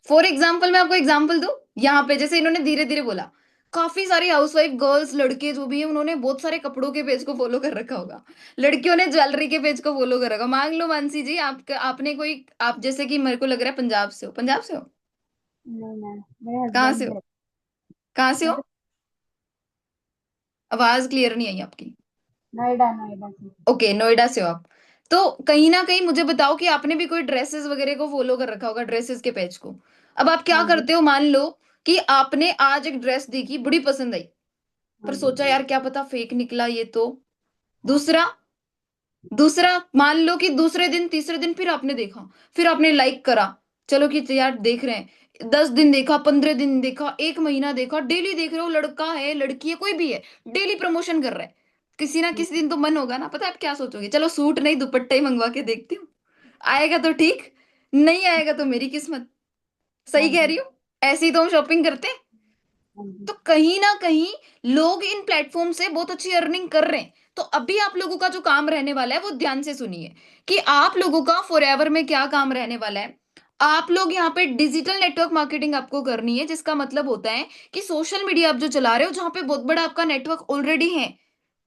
फॉर एग्जाम्पल मैं आपको एग्जाम्पल दूं, यहाँ पे जैसे इन्होंने धीरे धीरे बोला, काफी सारी हाउसवाइफ गर्ल्स, लड़के जो भी है, उन्होंने बहुत सारे कपड़ों के पेज को फॉलो कर रखा होगा। लड़कियों ने ज्वेलरी के पेज को फॉलो कर रखा। मान लो मानसी जी, आपने कोई, आप जैसे कि मेरे को लग रहा है पंजाब से हो। पंजाब से हो? नहीं मैम, मेरे कहाँ से हस्बैंड हो? है। कहाँ से हो? मेरे आवाज क्लियर नहीं आई आपकी। नोएडा, नोएडा से। ओके, नोएडा से हो आप। तो कहीं ना कहीं मुझे बताओ कि आपने भी कोई ड्रेसेस वगैरह को फॉलो कर रखा होगा, ड्रेसेस के पेज को। अब आप क्या हाँ जी। करते हो, मान लो कि आपने आज एक ड्रेस देखी, बड़ी पसंद आई, हाँ पर जी। सोचा यार क्या पता फेक निकला ये तो। दूसरा, दूसरा, मान लो कि दूसरे दिन तीसरे दिन फिर आपने देखा, फिर आपने लाइक करा, चलो कि यार देख रहे हैं, 10 दिन देखा, 15 दिन देखा, 1 महीना देखा, डेली देख रहे हो, लड़का है लड़की है कोई भी है, डेली प्रमोशन कर रहा है, किसी ना किसी दिन तो मन होगा ना, पता है आप क्या सोचोगे, चलो सूट नहीं दुपट्टा ही मंगवा के देखती हूँ, आएगा तो ठीक, नहीं आएगा तो मेरी किस्मत। हाँ सही कह जी। रही हूँ, ऐसे ही तो हम शॉपिंग करते हैं। हाँ जी। तो कहीं ना कहीं लोग इन प्लेटफॉर्म से बहुत अच्छी अर्निंग कर रहे हैं। तो अभी आप लोगों का जो काम रहने वाला है वो ध्यान से सुनिए, कि आप लोगों का फॉरएवर में क्या काम रहने वाला है। आप लोग यहाँ पे डिजिटल नेटवर्क मार्केटिंग आपको करनी है, जिसका मतलब होता है कि सोशल मीडिया आप जो चला रहे हो, जहां पे बहुत बड़ा आपका नेटवर्क ऑलरेडी है,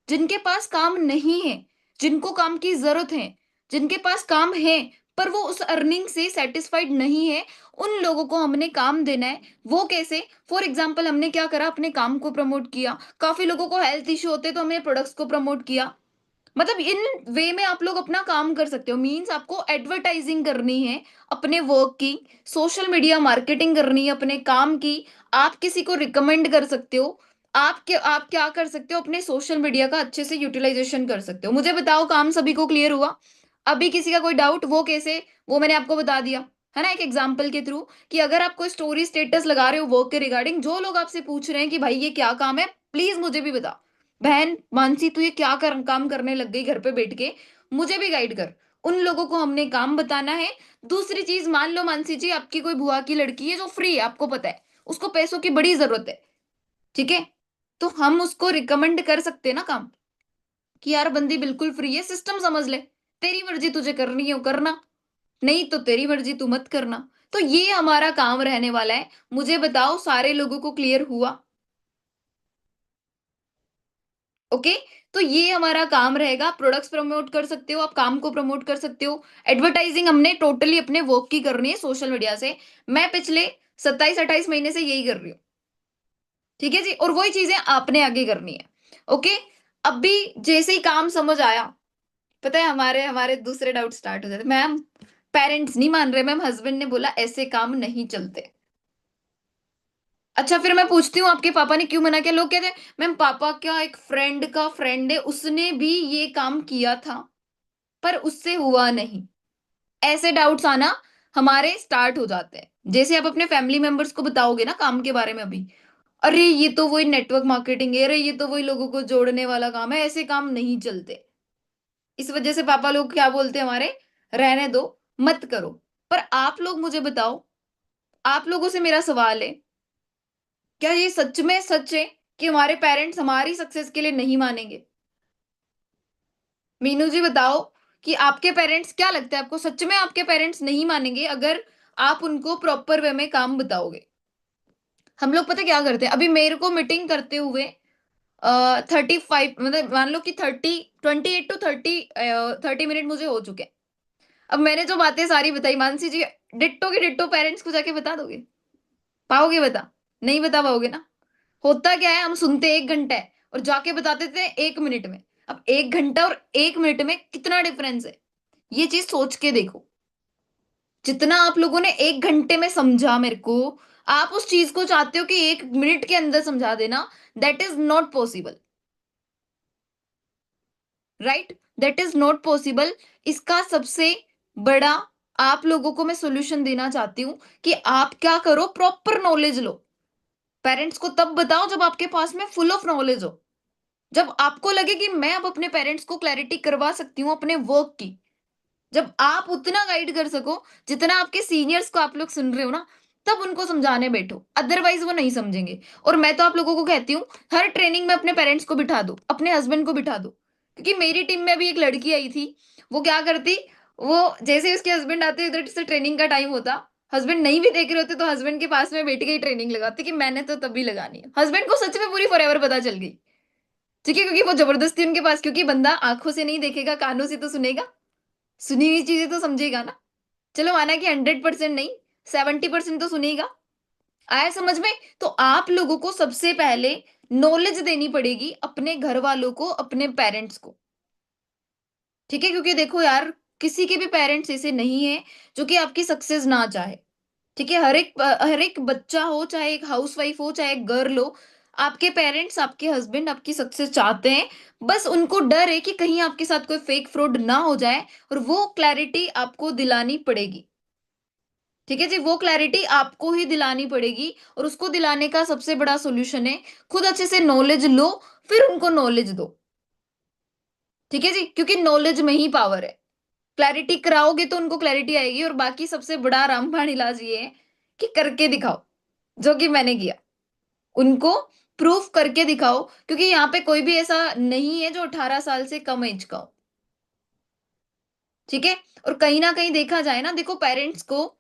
जिनके पास काम नहीं है, जिनको काम की जरूरत है, जिनके पास काम है पर वो उस अर्निंग से सेटिस्फाइड नहीं है, उन लोगों को हमने काम देना है। वो कैसे? फॉर एग्जाम्पल हमने क्या करा, अपने काम को प्रमोट किया, काफी लोगों को हेल्थ इश्यू होते तो हमने प्रोडक्ट्स को प्रमोट किया। मतलब इन वे में आप लोग अपना काम कर सकते हो, मींस आपको एडवर्टाइजिंग करनी है अपने वर्क की, सोशल मीडिया मार्केटिंग करनी है अपने काम की, आप किसी को रिकमेंड कर सकते हो, आप क्या कर सकते हो, अपने सोशल मीडिया का अच्छे से यूटिलाइजेशन कर सकते हो। मुझे बताओ, काम सभी को क्लियर हुआ? अभी किसी का कोई डाउट? वो कैसे? वो मैंने आपको बता दिया है ना, एक एग्जाम्पल के थ्रू, कि अगर आप कोई स्टोरी स्टेटस लगा रहे हो वर्क के रिगार्डिंग, जो लोग आपसे पूछ रहे हैं कि भाई ये क्या काम है, प्लीज मुझे भी बता, बहन मानसी तू ये क्या काम करने लग गई घर पे बैठ के, मुझे भी गाइड कर। उन लोगों को हमने काम बताना है। दूसरी चीज, मान लो मानसी जी आपकी कोई बुआ की लड़की है जो फ्री है, आपको पता है उसको पैसों की बड़ी जरूरत है, ठीक है, तो हम उसको रिकमेंड कर सकते हैं ना काम, कि यार बंदी बिल्कुल फ्री है, सिस्टम समझ ले, तेरी मर्जी तुझे करनी है वो करना, नहीं तो तेरी मर्जी तू मत करना। तो ये हमारा काम रहने वाला है। मुझे बताओ सारे लोगों को क्लियर हुआ? ओके। तो ये हमारा काम रहेगा, प्रोडक्ट्स प्रमोट कर सकते हो, आप काम को प्रमोट कर सकते हो। एडवर्टाइजिंग हमने टोटली अपने वर्क की करनी है सोशल मीडिया से। मैं पिछले 27-28 महीने से यही कर रही हूँ, ठीक है जी, और वही चीजें आपने आगे करनी है। ओके। अभी जैसे ही काम समझ आया, पता है हमारे हमारे दूसरे डाउट स्टार्ट हो जाते, मैम पेरेंट्स नहीं मान रहे, मैम हस्बैंड ने बोला ऐसे काम नहीं चलते। अच्छा, फिर मैं पूछती हूँ आपके पापा ने क्यों मना किया? लोग कहते हैं मैम पापा क्या एक फ्रेंड का फ्रेंड है, उसने भी ये काम किया था पर उससे हुआ नहीं। ऐसे डाउट्स आना हमारे स्टार्ट हो जाते हैं। जैसे आप अपने फैमिली मेंबर्स को बताओगे ना काम के बारे में अभी, अरे ये तो वही नेटवर्क मार्केटिंग है, अरे ये तो वही लोगों को जोड़ने वाला काम है, ऐसे काम नहीं चलते। इस वजह से पापा लोग क्या बोलते हैं हमारे, रहने दो, मत करो। पर आप लोग मुझे बताओ, आप लोगों से मेरा सवाल है, क्या ये सच में सच है कि हमारे पेरेंट्स हमारी सक्सेस के लिए नहीं मानेंगे? मीनू जी बताओ, कि आपके पेरेंट्स, क्या लगता है आपको, सच में आपके पेरेंट्स नहीं मानेंगे अगर आप उनको प्रॉपर वे में काम बताओगे? हम लोग पता क्या करते हैं, अभी मेरे को मीटिंग करते हुए 35, मतलब मान लो कि 28 to 30 मिनट मुझे हो चुके हैं। अब मैंने जो बातें सारी बताई, मानसी जी डिट्टो की डिट्टो पेरेंट्स को जाके बता दोगे? पाओगे बता? नहीं बता पाओगे ना। होता क्या है, हम सुनते 1 घंटा है और जाके बताते थे 1 मिनट में। अब 1 घंटा और 1 मिनट में कितना डिफरेंस है, ये चीज सोच के देखो। जितना आप लोगों ने 1 घंटे में समझा मेरे को, आप उस चीज को चाहते हो कि 1 मिनट के अंदर समझा देना। That is not possible, right? That is not possible. इसका सबसे बड़ा आप लोगों को मैं सोल्यूशन देना चाहती हूँ, कि आप क्या करो, प्रॉपर नॉलेज लो। पेरेंट्स को तब बताओ जब आपके पास में फुल ऑफ नॉलेज हो, जब आपको लगे कि मैं अब अपने पेरेंट्स को क्लैरिटी करवा सकती हूँ अपने वर्क की, जब आप उतना गाइड कर सको जितना आपके सीनियर्स को आप लोग सुन रहे हो ना, तब उनको समझाने बैठो, अदरवाइज वो नहीं समझेंगे। और मैं तो आप लोगों को कहती हूँ, हर ट्रेनिंग में अपने पेरेंट्स को बिठा दो, अपने हस्बैंड को बिठा दो। क्योंकि मेरी टीम में अभी एक लड़की आई थी, वो क्या करती, वो जैसे ही उसके हस्बैंड आते इधर से ट्रेनिंग का टाइम होता, हस्बैंड नहीं भी देख रहे होते तो हस्बैंड के पास में बैठ के ही ट्रेनिंग लगाती, कि मैंने तो तभी लगानी है। हस्बैंड को सच में पूरी फॉरएवर पता चल गई, ठीक है, क्योंकि वो जबरदस्ती उनके पास, क्योंकि बंदा आंखों से नहीं देखेगा, कानों से तो सुनेगा, सुनी हुई चीजें तो समझेगा ना। चलो माना कि 100% नहीं, 70% तो सुनेगा। आया समझ में? तो आप लोगों को सबसे पहले नॉलेज देनी पड़ेगी अपने घर वालों को, अपने पेरेंट्स को, ठीक है, क्योंकि देखो यार, किसी के भी पेरेंट्स ऐसे नहीं है जो कि आपकी सक्सेस ना चाहे, ठीक है। हर एक बच्चा हो, चाहे एक हाउसवाइफ हो, चाहे एक गर्ल हो, आपके पेरेंट्स, आपके हस्बैंड आपकी सक्सेस चाहते हैं, बस उनको डर है कि कहीं आपके साथ कोई फेक फ्रॉड ना हो जाए, और वो क्लैरिटी आपको दिलानी पड़ेगी। ठीक है जी, वो क्लैरिटी आपको ही दिलानी पड़ेगी, और उसको दिलाने का सबसे बड़ा सॉल्यूशन है खुद अच्छे से नॉलेज लो, फिर उनको नॉलेज दो। ठीक है जी, क्योंकि नॉलेज में ही पावर है। क्लैरिटी कराओगे तो उनको क्लैरिटी आएगी, और बाकी सबसे बड़ा रामबाण इलाज ये है कि करके दिखाओ, जो कि मैंने किया। उनको प्रूफ करके दिखाओ, क्योंकि यहाँ पे कोई भी ऐसा नहीं है जो 18 साल से कम एज का हो। ठीक है, और कहीं ना कहीं देखा जाए ना, देखो पेरेंट्स को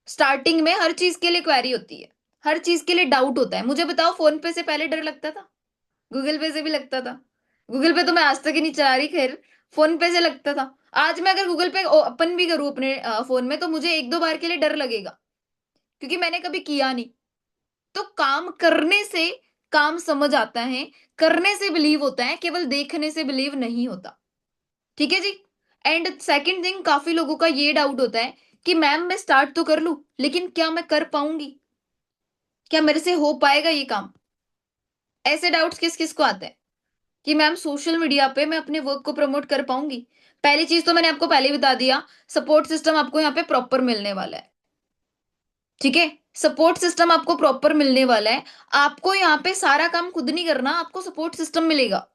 स्टार्टिंग में हर चीज के लिए क्वेरी होती है, हर चीज के लिए डाउट होता है। मुझे बताओ, फोन पे से पहले डर लगता था, गूगल पे से भी लगता था। गूगल पे तो मैं आज तक ही नहीं चला रही, खैर। फोन पे से लगता था। आज मैं अगर गूगल पे ओपन भी करूँ अपने फोन में, तो मुझे एक दो बार के लिए डर लगेगा, क्योंकि मैंने कभी किया नहीं। तो काम करने से काम समझ आता है, करने से बिलीव होता है, केवल देखने से बिलीव नहीं होता। ठीक है जी। एंड सेकंड थिंग, काफी लोगों का ये डाउट होता है कि मैम मैं स्टार्ट तो कर लूं, लेकिन क्या मैं कर पाऊंगी, क्या मेरे से हो पाएगा ये काम। ऐसे डाउट्स किस किस को आते हैं कि मैम सोशल मीडिया पे मैं अपने वर्क को प्रमोट कर पाऊंगी। पहली चीज तो मैंने आपको पहले ही बता दिया, सपोर्ट सिस्टम आपको यहाँ पे प्रॉपर मिलने वाला है। ठीक है, सपोर्ट सिस्टम आपको प्रॉपर मिलने वाला है। आपको यहाँ पे सारा काम खुद नहीं करना, आपको सपोर्ट सिस्टम मिलेगा।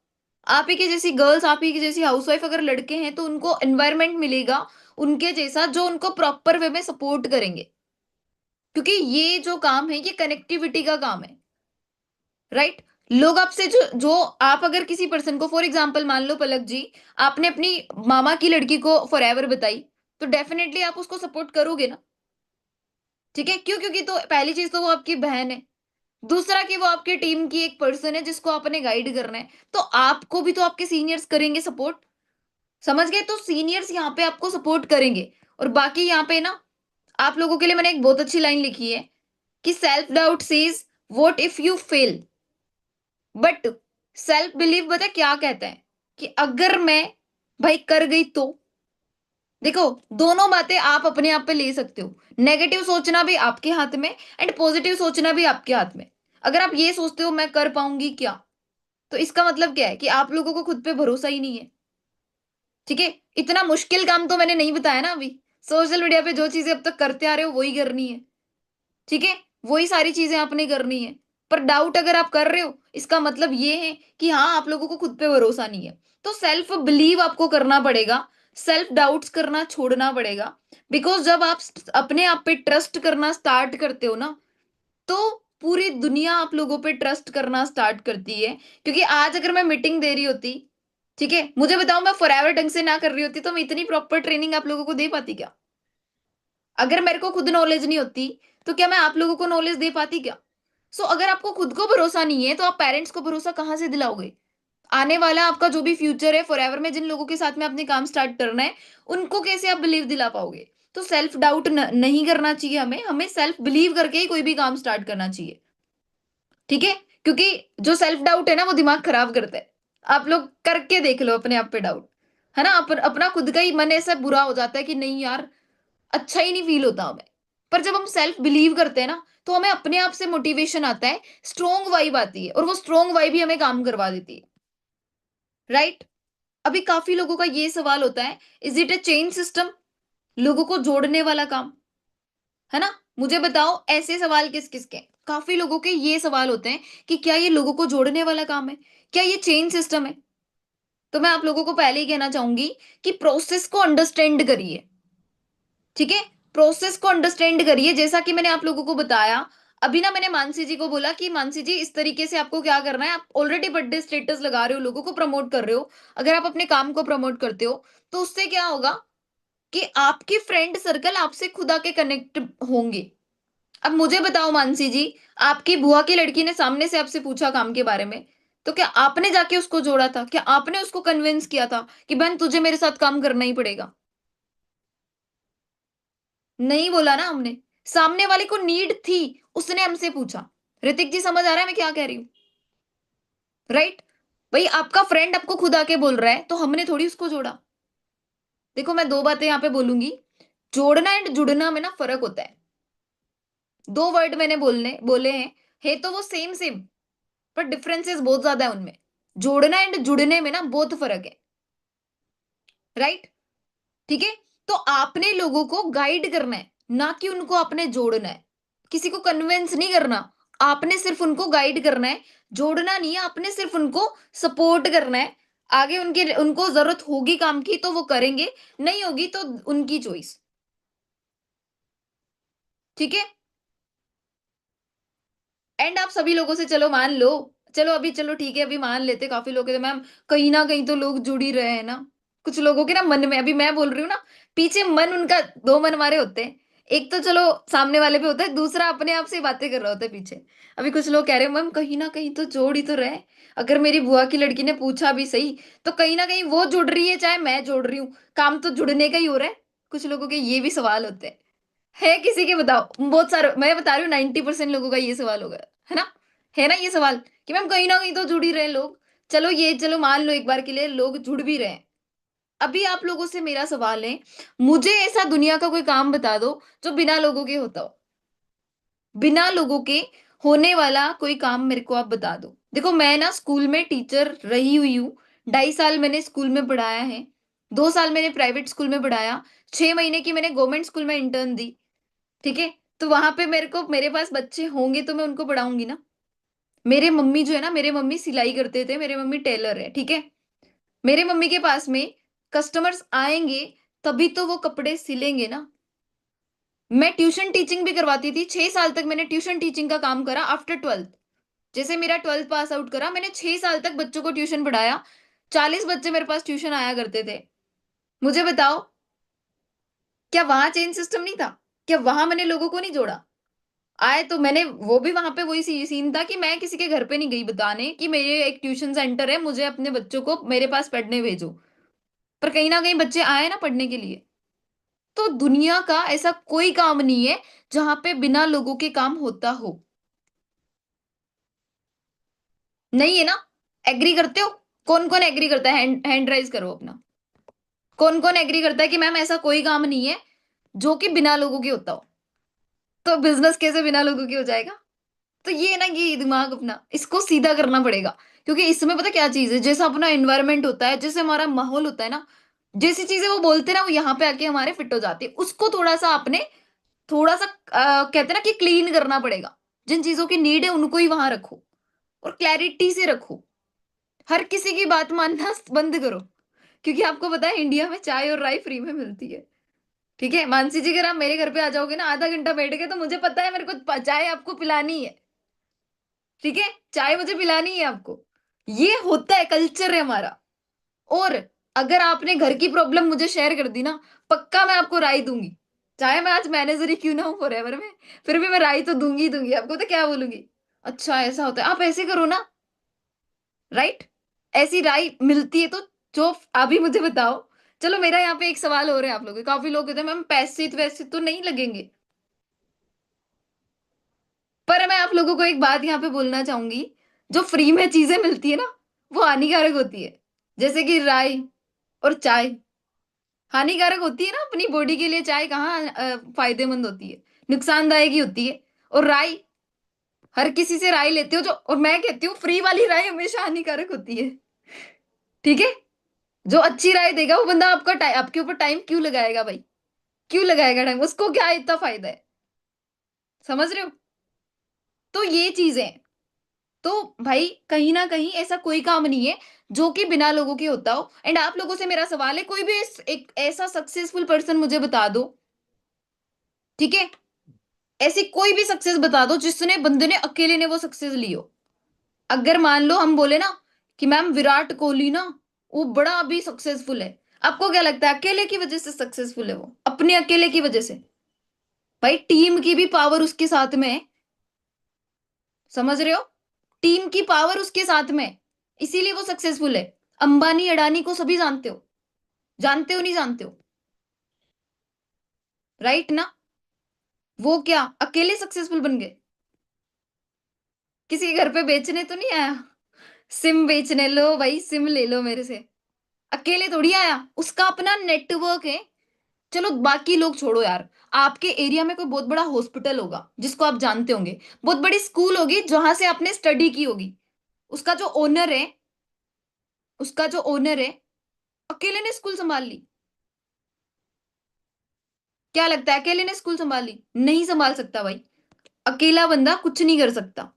आप ही की जैसी गर्ल्स, आप ही की जैसी हाउसवाइफ अगर लड़के हैं, तो उनको एनवायरनमेंट मिलेगा उनके जैसा, जो उनको प्रॉपर वे में सपोर्ट करेंगे। क्योंकि ये जो काम है, ये कनेक्टिविटी का काम है। राइट। लोग आपसे जो जो आप अगर किसी पर्सन को, फॉर एग्जाम्पल मान लो पलक जी, आपने अपनी मामा की लड़की को फॉरएवर बताई, तो डेफिनेटली आप उसको सपोर्ट करोगे ना। ठीक है, क्यों? क्योंकि तो पहली चीज तो वो आपकी बहन है, दूसरा कि वो आपके टीम की एक पर्सन है जिसको आपने गाइड करना है, तो आपको भी तो आपके सीनियर्स करेंगे सपोर्ट। समझ गए? तो सीनियर्स यहाँ पे आपको सपोर्ट करेंगे। और बाकी यहाँ पे ना, आप लोगों के लिए मैंने एक बहुत अच्छी लाइन लिखी है कि self doubt says what if you fail, but self believe पता है क्या कहता है, कि अगर मैं भाई कर गई तो। देखो, दोनों बातें आप अपने आप पे ले सकते हो। नेगेटिव सोचना भी आपके हाथ में, एंड पॉजिटिव सोचना भी आपके हाथ में। अगर आप ये सोचते हो मैं कर पाऊंगी क्या, तो इसका मतलब क्या है कि आप लोगों को खुद पे भरोसा ही नहीं है। ठीक है, इतना मुश्किल काम तो मैंने नहीं बताया ना अभी। सोशल मीडिया पे जो चीजें अब तक करते आ रहे हो वही करनी है। ठीक है, वही सारी चीजें आपने करनी है। पर डाउट अगर आप कर रहे हो, इसका मतलब ये है कि हाँ, आप लोगों को खुद पे भरोसा नहीं है। तो सेल्फ बिलीव आपको करना पड़ेगा, सेल्फ डाउट्स करना छोड़ना पड़ेगा। बिकॉज जब आप अपने आप पे ट्रस्ट करना स्टार्ट करते हो ना, तो पूरी दुनिया आप लोगों पे ट्रस्ट करना स्टार्ट करती है। क्योंकि आज अगर मैं मीटिंग दे रही होती, ठीक है, मुझे बताओ, मैं फॉरएवर ढंग से ना कर रही होती, तो मैं इतनी प्रॉपर ट्रेनिंग आप लोगों को दे पाती क्या? अगर मेरे को खुद नॉलेज नहीं होती, तो क्या मैं आप लोगों को नॉलेज दे पाती क्या? अगर आपको खुद को भरोसा नहीं है, तो आप पेरेंट्स को भरोसा कहाँ से दिलाओगे? आने वाला आपका जो भी फ्यूचर है, फॉरएवर में जिन लोगों के साथ में आपने काम स्टार्ट करना है, उनको कैसे आप बिलीव दिला पाओगे? तो सेल्फ डाउट नहीं करना चाहिए हमें, हमें सेल्फ बिलीव करके ही कोई भी काम स्टार्ट करना चाहिए। ठीक है, क्योंकि जो सेल्फ डाउट है ना, वो दिमाग खराब करता है। आप लोग करके देख लो अपने आप पे डाउट, है ना, अपना खुद का ही मन ऐसा बुरा हो जाता है कि नहीं यार, अच्छा ही नहीं फील होता हमें। पर जब हम सेल्फ बिलीव करते हैं ना, तो हमें अपने आप से मोटिवेशन आता है, स्ट्रोंग वाइब आती है, और वो स्ट्रोंग वाइब ही हमें काम करवा देती है। राइट। अभी काफी लोगों का ये सवाल होता है, is it A chain system, लोगों को जोड़ने वाला काम, है ना? मुझे बताओ, ऐसे सवाल किस किस के? काफी लोगों के ये सवाल होते हैं कि क्या ये लोगों को जोड़ने वाला काम है, क्या ये चेन सिस्टम है? तो मैं आप लोगों को पहले ही कहना चाहूंगी कि प्रोसेस को अंडरस्टैंड करिए। ठीक है, प्रोसेस को अंडरस्टैंड करिए, जैसा कि मैंने आप लोगों को बताया। अभी ना मैंने मानसी जी को बोला कि मानसी जी, इस तरीके से आपको क्या करना है, आप ऑलरेडी बर्थडे स्टेटस लगा रहे हो, लोगों को प्रमोट कर रहे हो। अगर आप अपने काम को प्रमोट करते हो, तो उससे क्या होगा कि आपके फ्रेंड सर्कल आपसे खुद आके कनेक्ट होंगे। अब मुझे बताओ मानसी जी, आपकी बुआ की लड़की ने सामने से आपसे पूछा काम के बारे में, तो क्या आपने जाके उसको जोड़ा था? क्या आपने उसको कन्विंस किया था कि बहन तुझे मेरे साथ काम करना ही पड़ेगा? नहीं बोला ना हमने। सामने वाले को नीड थी, उसने हमसे पूछा। ऋतिक जी, समझ आ रहा है मैं क्या कह रही हूँ? राइट। भाई, आपका फ्रेंड आपको खुद आके बोल रहा है, तो हमने थोड़ी उसको जोड़ा। देखो, मैं दो बातें यहाँ पे बोलूंगी। जोड़ना एंड जुड़ना में ना फर्क होता है। दो वर्ड मैंने बोले हैं, है तो वो सेम सेम, पर डिफरेंसेस बहुत ज्यादा है उनमें। जोड़ना एंड जुड़ने में ना बहुत फर्क है, राइट? ठीक है, तो आपने लोगों को गाइड करना है, ना कि उनको आपने जोड़ना है। किसी को कन्विंस नहीं करना, आपने सिर्फ उनको गाइड करना है, जोड़ना नहीं है। आपने सिर्फ उनको सपोर्ट करना है। आगे उनकी उनको जरूरत होगी काम की तो वो करेंगे, नहीं होगी तो उनकी चॉइस। ठीक है, एंड आप सभी लोगों से चलो मान लो, चलो अभी चलो ठीक है, अभी मान लेते काफी लोग हैं, तो मैम कहीं ना कहीं तो लोग जुड़ ही रहे हैं ना। कुछ लोगों के ना मन में, अभी मैं बोल रही हूँ ना, पीछे मन उनका, दो मन हमारे होते हैं। एक तो चलो सामने वाले पे होता है, दूसरा अपने आप से ही बातें कर रहा होता है पीछे। अभी कुछ लोग कह रहे हैं मैम कहीं ना कहीं तो जोड़ ही तो रहे। अगर मेरी बुआ की लड़की ने पूछा भी सही, तो कहीं ना कहीं वो जुड़ रही है चाहे मैं जोड़ रही हूँ, काम तो जुड़ने का ही हो रहा है। कुछ लोगों के ये भी सवाल होते हैं। है किसी के, बताओ, बहुत सारे, मैं बता रही हूँ 90% लोगों का ये सवाल होगा, है ना? है ना ये सवाल कि मैम कहीं ना कहीं तो जुड़ ही रहे हैं लोग। चलो ये, चलो मान लो एक बार के लिए लोग जुड़ भी रहे हैं। अभी आप लोगों से मेरा सवाल है, मुझे ऐसा दुनिया का कोई काम बता दो जो बिना लोगों के होता हो। बिना लोगों के होने वाला कोई काम मेरे को आप बता दो। देखो मैं ना स्कूल में टीचर रही हुई हूँ, 2.5 साल मैंने स्कूल में पढ़ाया है, 2 साल मैंने प्राइवेट स्कूल में पढ़ाया, 6 महीने की मैंने गवर्नमेंट स्कूल में इंटर्न दी। ठीक है, तो वहां पे मेरे को, मेरे पास बच्चे होंगे तो मैं उनको पढ़ाऊंगी ना। मेरे मम्मी जो है ना, मेरे मम्मी सिलाई करते थे, मेरे मम्मी टेलर है, ठीक है। मेरे मम्मी के पास में कस्टमर्स आएंगे तभी तो वो कपड़े सिलेंगे ना। मैं ट्यूशन टीचिंग भी करवाती थी, 6 साल तक मैंने ट्यूशन टीचिंग का काम करा आफ्टर 12th। जैसे मेरा 12th पास आउट करा, मैंने 6 साल तक बच्चों को ट्यूशन पढ़ाया। 40 बच्चे मेरे पास ट्यूशन आया करते थे। मुझे बताओ, क्या वहां चेन सिस्टम नहीं था? क्या वहां मैंने लोगों को नहीं जोड़ा? आए तो मैंने, वो भी वहां पे वही सीन था कि मैं किसी के घर पे नहीं गई बताने कि मेरे एक ट्यूशन सेंटर है, मुझे अपने बच्चों को मेरे पास पढ़ने भेजो। पर कहीं ना कहीं बच्चे आए ना पढ़ने के लिए। तो दुनिया का ऐसा कोई काम नहीं है जहां पे बिना लोगों के काम होता हो। नहीं है ना? एग्री करते हो? कौन कौन एग्री करता है? हैंड राइज करो अपना। कौन कौन एग्री करता है कि मैम ऐसा कोई काम नहीं है जो कि बिना लोगों के होता हो? तो बिजनेस कैसे बिना लोगों के हो जाएगा? तो ये ना, ये दिमाग अपना इसको सीधा करना पड़ेगा। क्योंकि इसमें पता क्या चीज है, जैसा अपना एनवायरनमेंट होता है, जैसे हमारा माहौल होता है ना, जैसी चीजें वो बोलते हैं ना, वो यहाँ पे आके हमारे फिट हो जाती है। उसको थोड़ा सा आपने, थोड़ा सा कहते हैं ना कि क्लीन करना पड़ेगा। जिन चीजों की नीड है उनको ही वहां रखो, और क्लैरिटी से रखो। हर किसी की बात मानना बंद करो। क्योंकि आपको पता है इंडिया में चाय और राई फ्री में मिलती है। ठीक है, मानसी जी, अगर आप मेरे घर पे आ जाओगे ना, आधा घंटा बैठ के, तो मुझे पता है मेरे को चाय आपको पिलानी है। ठीक है, चाय मुझे पिलानी है आपको। ये होता है, कल्चर है हमारा। और अगर आपने घर की प्रॉब्लम मुझे शेयर कर दी ना, पक्का मैं आपको राय दूंगी। चाहे मैं आज मैनेजर ही क्यों ना हूं फॉरएवर में, फिर भी मैं राय तो दूंगी ही दूंगी आपको। तो क्या बोलूंगी, अच्छा ऐसा होता है, आप ऐसे करो ना, राइट? ऐसी राय मिलती है तो। जो अभी मुझे बताओ, चलो मेरा यहाँ पे एक सवाल हो रहा है आप लोगों के, काफी लोग कहते हैं मैम पैसे तो वैसे तो नहीं लगेंगे। पर मैं आप लोगों को एक बात यहाँ पे बोलना चाहूंगी, जो फ्री में चीजें मिलती है ना, वो हानिकारक होती है। जैसे कि राई और चाय हानिकारक होती है ना अपनी बॉडी के लिए। चाय कहाँ फायदेमंद होती है, नुकसानदायक ही होती है। और राई, हर किसी से राय लेते हो जो, और मैं कहती हूँ फ्री वाली राय हमेशा हानिकारक होती है। ठीक है, जो अच्छी राय देगा वो बंदा आपका आपके ऊपर टाइम क्यों लगाएगा भाई? क्यों लगाएगा टाइम? उसको क्या इतना फायदा है? समझ रहे हो? तो ये चीजें, तो भाई कहीं ना कहीं ऐसा कोई काम नहीं है जो कि बिना लोगों के होता हो। एंड आप लोगों से मेरा सवाल है, कोई भी एक ऐसा सक्सेसफुल पर्सन मुझे बता दो। ठीक है, ऐसी कोई भी सक्सेस बता दो जिसने, बंदे ने अकेले ने वो सक्सेस ली हो। अगर मान लो हम बोले ना कि मैम विराट कोहली ना, वो बड़ा अभी सक्सेसफुल है, आपको क्या लगता है अकेले की वजह से सक्सेसफुल है वो? अपने अकेले की वजह से? भाई टीम की भी पावर उसके साथ में है। समझ रहे हो? टीम की पावर उसके साथ में है, इसीलिए वो सक्सेसफुल है। अंबानी अडानी को सभी जानते हो, जानते हो नहीं जानते हो? राइट ना? वो क्या अकेले सक्सेसफुल बन गए? किसी के घर पे बेचने तो नहीं आया, सिम बेचने, लो भाई सिम ले लो मेरे से। अकेले थोड़ी आया, उसका अपना नेटवर्क है। चलो बाकी लोग छोड़ो यार, आपके एरिया में कोई बहुत बड़ा हॉस्पिटल होगा जिसको आप जानते होंगे, बहुत बड़ी स्कूल होगी जहां से आपने स्टडी की होगी, उसका जो ओनर है, उसका जो ओनर है, अकेले ने स्कूल संभाल ली। क्या लगता है अकेले ने स्कूल संभाल ली? नहीं संभाल सकता भाई। अकेला बंदा कुछ नहीं कर सकता।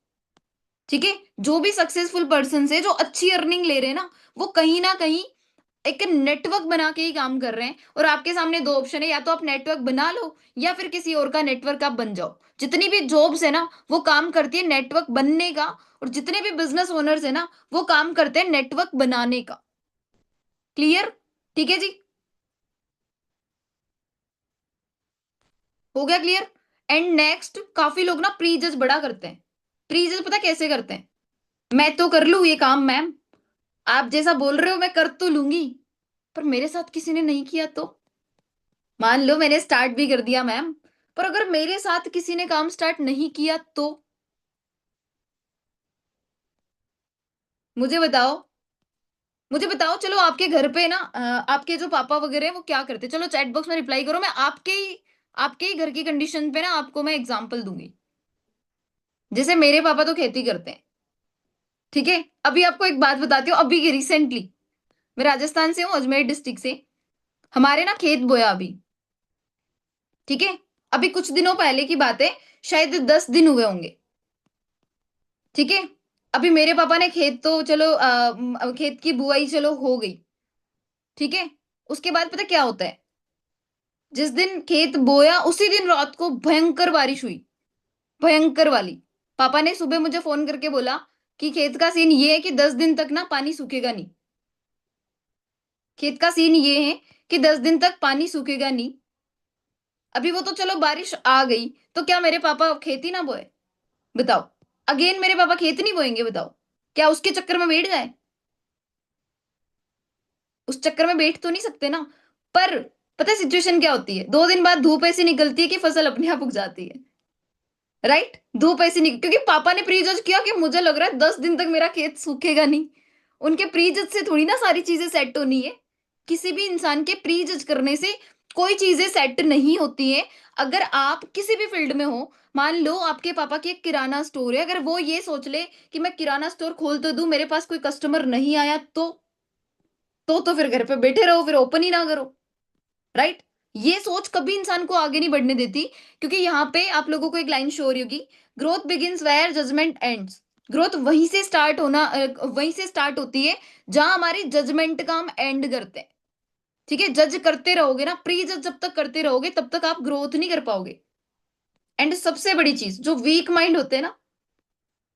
ठीक है, जो भी सक्सेसफुल पर्सन है, जो अच्छी अर्निंग ले रहे हैं ना, वो कहीं ना कहीं एक नेटवर्क बना के ही काम कर रहे हैं। और आपके सामने दो ऑप्शन है, या तो आप नेटवर्क बना लो या फिर किसी और का नेटवर्क आप बन जाओ। जितनी भी जॉब्स है ना, वो काम करती है नेटवर्क बनने का। और जितने भी बिजनेस ओनर्स है ना, वो काम करते हैं नेटवर्क बनाने का। क्लियर? ठीक है जी, हो गया क्लियर। एंड नेक्स्ट, काफी लोग ना प्री जज बड़ा करते हैं। प्री जज पता कैसे करते हैं? मैं तो कर लूं ये काम मैम, आप जैसा बोल रहे हो मैं कर तो लूंगी, पर मेरे साथ किसी ने नहीं किया तो? मान लो मैंने स्टार्ट भी कर दिया मैम, पर अगर मेरे साथ किसी ने काम स्टार्ट नहीं किया तो? मुझे बताओ, मुझे बताओ। चलो आपके घर पे ना आपके जो पापा वगैरह हैं वो क्या करते? चलो चैट बॉक्स में रिप्लाई करो, मैं आपके ही घर की कंडीशन पे ना आपको मैं एग्जांपल दूंगी। जैसे मेरे पापा तो खेती करते हैं, ठीक है। अभी आपको एक बात बताती हूँ, अभी रिसेंटली, मैं राजस्थान से हूँ, अजमेर डिस्ट्रिक्ट से। हमारे ना खेत बोया अभी, ठीक है। अभी कुछ दिनों पहले की बात है, शायद 10 दिन हुए होंगे, ठीक है। अभी मेरे पापा ने खेत तो चलो खेत की बुआई चलो हो गई, ठीक है। उसके बाद पता क्या होता है? जिस दिन खेत बोया उसी दिन रात को भयंकर बारिश हुई, भयंकर वाली। पापा ने सुबह मुझे फोन करके बोला कि खेत का सीन ये है कि 10 दिन तक ना पानी सूखेगा नहीं। खेत का सीन ये है कि 10 दिन तक पानी सूखेगा नहीं। अभी वो तो चलो बारिश आ गई, तो क्या मेरे पापा खेती ना बोए? बताओ। अगेन मेरे पापा खेत नहीं बोएंगे? बताओ, क्या उसके चक्कर में बैठ जाए? उस चक्कर में बैठ तो नहीं सकते ना। पर पता है सिचुएशन क्या होती है? 2 दिन बाद धूप ऐसी निकलती है कि फसल अपने आप उग जाती है। राइट, धूप ऐसी निकल, क्योंकि पापा ने प्री जज किया कि मुझे लग रहा है 10 दिन तक मेरा खेत सूखेगा नहीं। उनके प्री जज से थोड़ी ना सारी चीजें सेट होनी है। किसी भी इंसान के प्री जज करने से कोई चीजें सेट नहीं होती हैं। अगर आप किसी भी फील्ड में हो, मान लो आपके पापा की एक किराना स्टोर है, अगर वो ये सोच ले कि मैं किराना स्टोर खोल तो दूं, मेरे पास कोई कस्टमर नहीं आया तो फिर घर पे बैठे रहो, फिर ओपन ही ना करो। राइट, ये सोच कभी इंसान को आगे नहीं बढ़ने देती। क्योंकि यहाँ पे आप लोगों को एक लाइन शो हो रही होगी, growth begins where judgement ends. Growth वहीं से स्टार्ट होती है जहां हमारी जजमेंट का हम एंड करते हैं। ठीक है, जज करते रहोगे ना, प्री जज जब तक करते रहोगे तब तक आप ग्रोथ नहीं कर पाओगे। एंड सबसे बड़ी चीज, जो वीक माइंड होते हैं ना,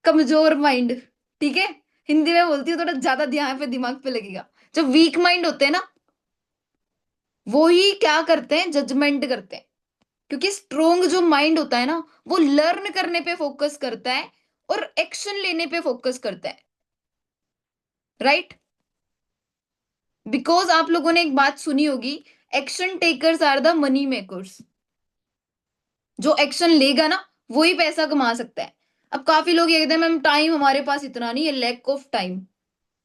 कमजोर माइंड, ठीक है, हिंदी में बोलती हूँ थोड़ा ज्यादा ध्यान पे दिमाग पे लगेगा। जो वीक माइंड होते हैं ना, वो ही क्या करते हैं? जजमेंट करते हैं। क्योंकि स्ट्रोंग जो माइंड होता है ना, वो लर्न करने पे फोकस करता है और एक्शन लेने पे फोकस करता है। राइट, बिकॉज आप लोगों ने एक बात सुनी होगी, action takers are the money makers. जो एक्शन लेगा ना, वो ही पैसा कमा सकता है। अब काफी लोग ये कहते हैं मैम टाइम हमारे पास इतना नहीं है, लैक ऑफ टाइम।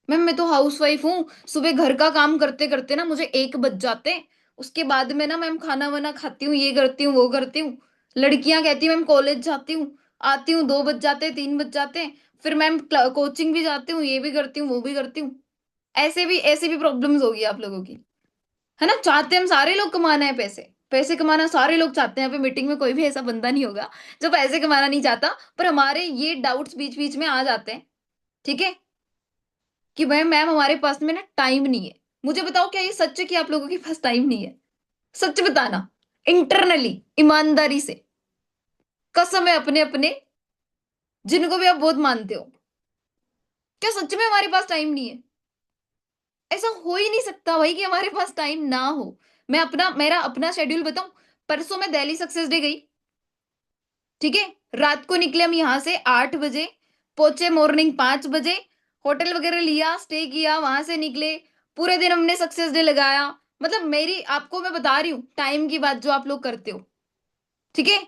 मैम मैं तो हाउस वाइफ हूँ, सुबह घर का काम करते करते ना मुझे 1 बज जाते हैं। उसके बाद में ना मैम खाना वाना खाती हूँ, ये करती हूँ वो करती हूँ। लड़कियां कहती हैं मैम कॉलेज जाती हूँ, आती हूँ 2 बज जाते हैं 3 बज जाते हैं। फिर मैम कोचिंग भी जाती हूँ, ये भी करती हूँ वो भी करती हूँ। ऐसे भी प्रॉब्लम्स होगी आप लोगों की, है ना। चाहते हम सारे लोग कमाना है पैसे, पैसे कमाना सारे लोग चाहते हैं। यहाँ पे मीटिंग में कोई भी ऐसा बंदा नहीं होगा जो पैसे कमाना नहीं चाहता। पर हमारे ये डाउट्स बीच बीच में आ जाते हैं, ठीक है, कि भाई मैम हमारे पास में ना टाइम नहीं है। मुझे बताओ, क्या ये सच है कि आप लोगों के पास टाइम नहीं है? सच बताना, इंटरनली, ईमानदारी से, कसम है अपने अपने, जिनको भी आप बहुत मानते हो। क्या सच में हमारे पास टाइम नहीं है? ऐसा हो ही नहीं सकता भाई कि हमारे पास टाइम ना हो। मेरा अपना शेड्यूल बताऊं। परसों मैं दिल्ली सक्सेस डे गई, ठीक है। रात को निकले हम यहाँ से 8 बजे, पहुंचे मॉर्निंग 5 बजे। होटल वगैरह लिया, स्टे किया, वहां से निकले, पूरे दिन हमने सक्सेस डे लगाया। मतलब मेरी आपको मैं बता रही हूँ टाइम की बात जो आप लोग करते हो, ठीक है।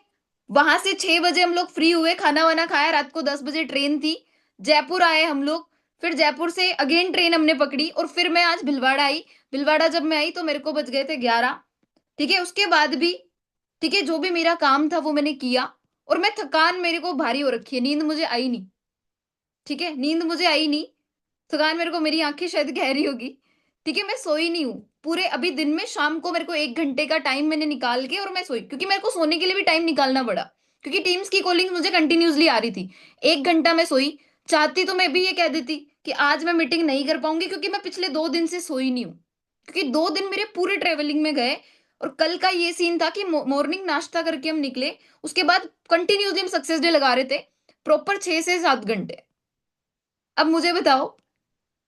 वहां से 6 बजे हम लोग फ्री हुए, खाना वाना खाया, रात को 10 बजे ट्रेन थी। जयपुर आए हम लोग, फिर जयपुर से अगेन ट्रेन हमने पकड़ी और फिर मैं आज भिलवाड़ा आई। भिलवाड़ा जब मैं आई तो मेरे को बज गए थे 11, ठीक है। उसके बाद भी, ठीक है, जो भी मेरा काम था वो मैंने किया। और मैं थकान मेरे को भारी हो रखी है, नींद मुझे आई नहीं, ठीक है, नींद मुझे आई नहीं, थकान मेरे को, मेरी आंखें शायद कह रही होगी, ठीक है, मैं सोई नहीं हूँ पूरे अभी दिन में। शाम को मेरे को 1 घंटे का टाइम मैंने निकाल के और मैं सोई, क्योंकि मेरे को सोने के लिए भी टाइम निकालना पड़ा, क्योंकि टीम्स की कॉलिंग मुझे कंटिन्यूअसली आ रही थी। 1 घंटा मैं सोई। चाहती तो मैं भी ये कह देती कि आज मैं मीटिंग नहीं कर पाऊंगी, क्योंकि मैं पिछले 2 दिन से सोई नहीं हूँ, क्योंकि 2 दिन मेरे पूरे ट्रेवलिंग में गए। और कल का ये सीन था कि मॉर्निंग नाश्ता करके हम निकले, उसके बाद कंटिन्यूसली हम सक्सेस डे लगा रहे थे, प्रॉपर 6 से 7 घंटे। अब मुझे बताओ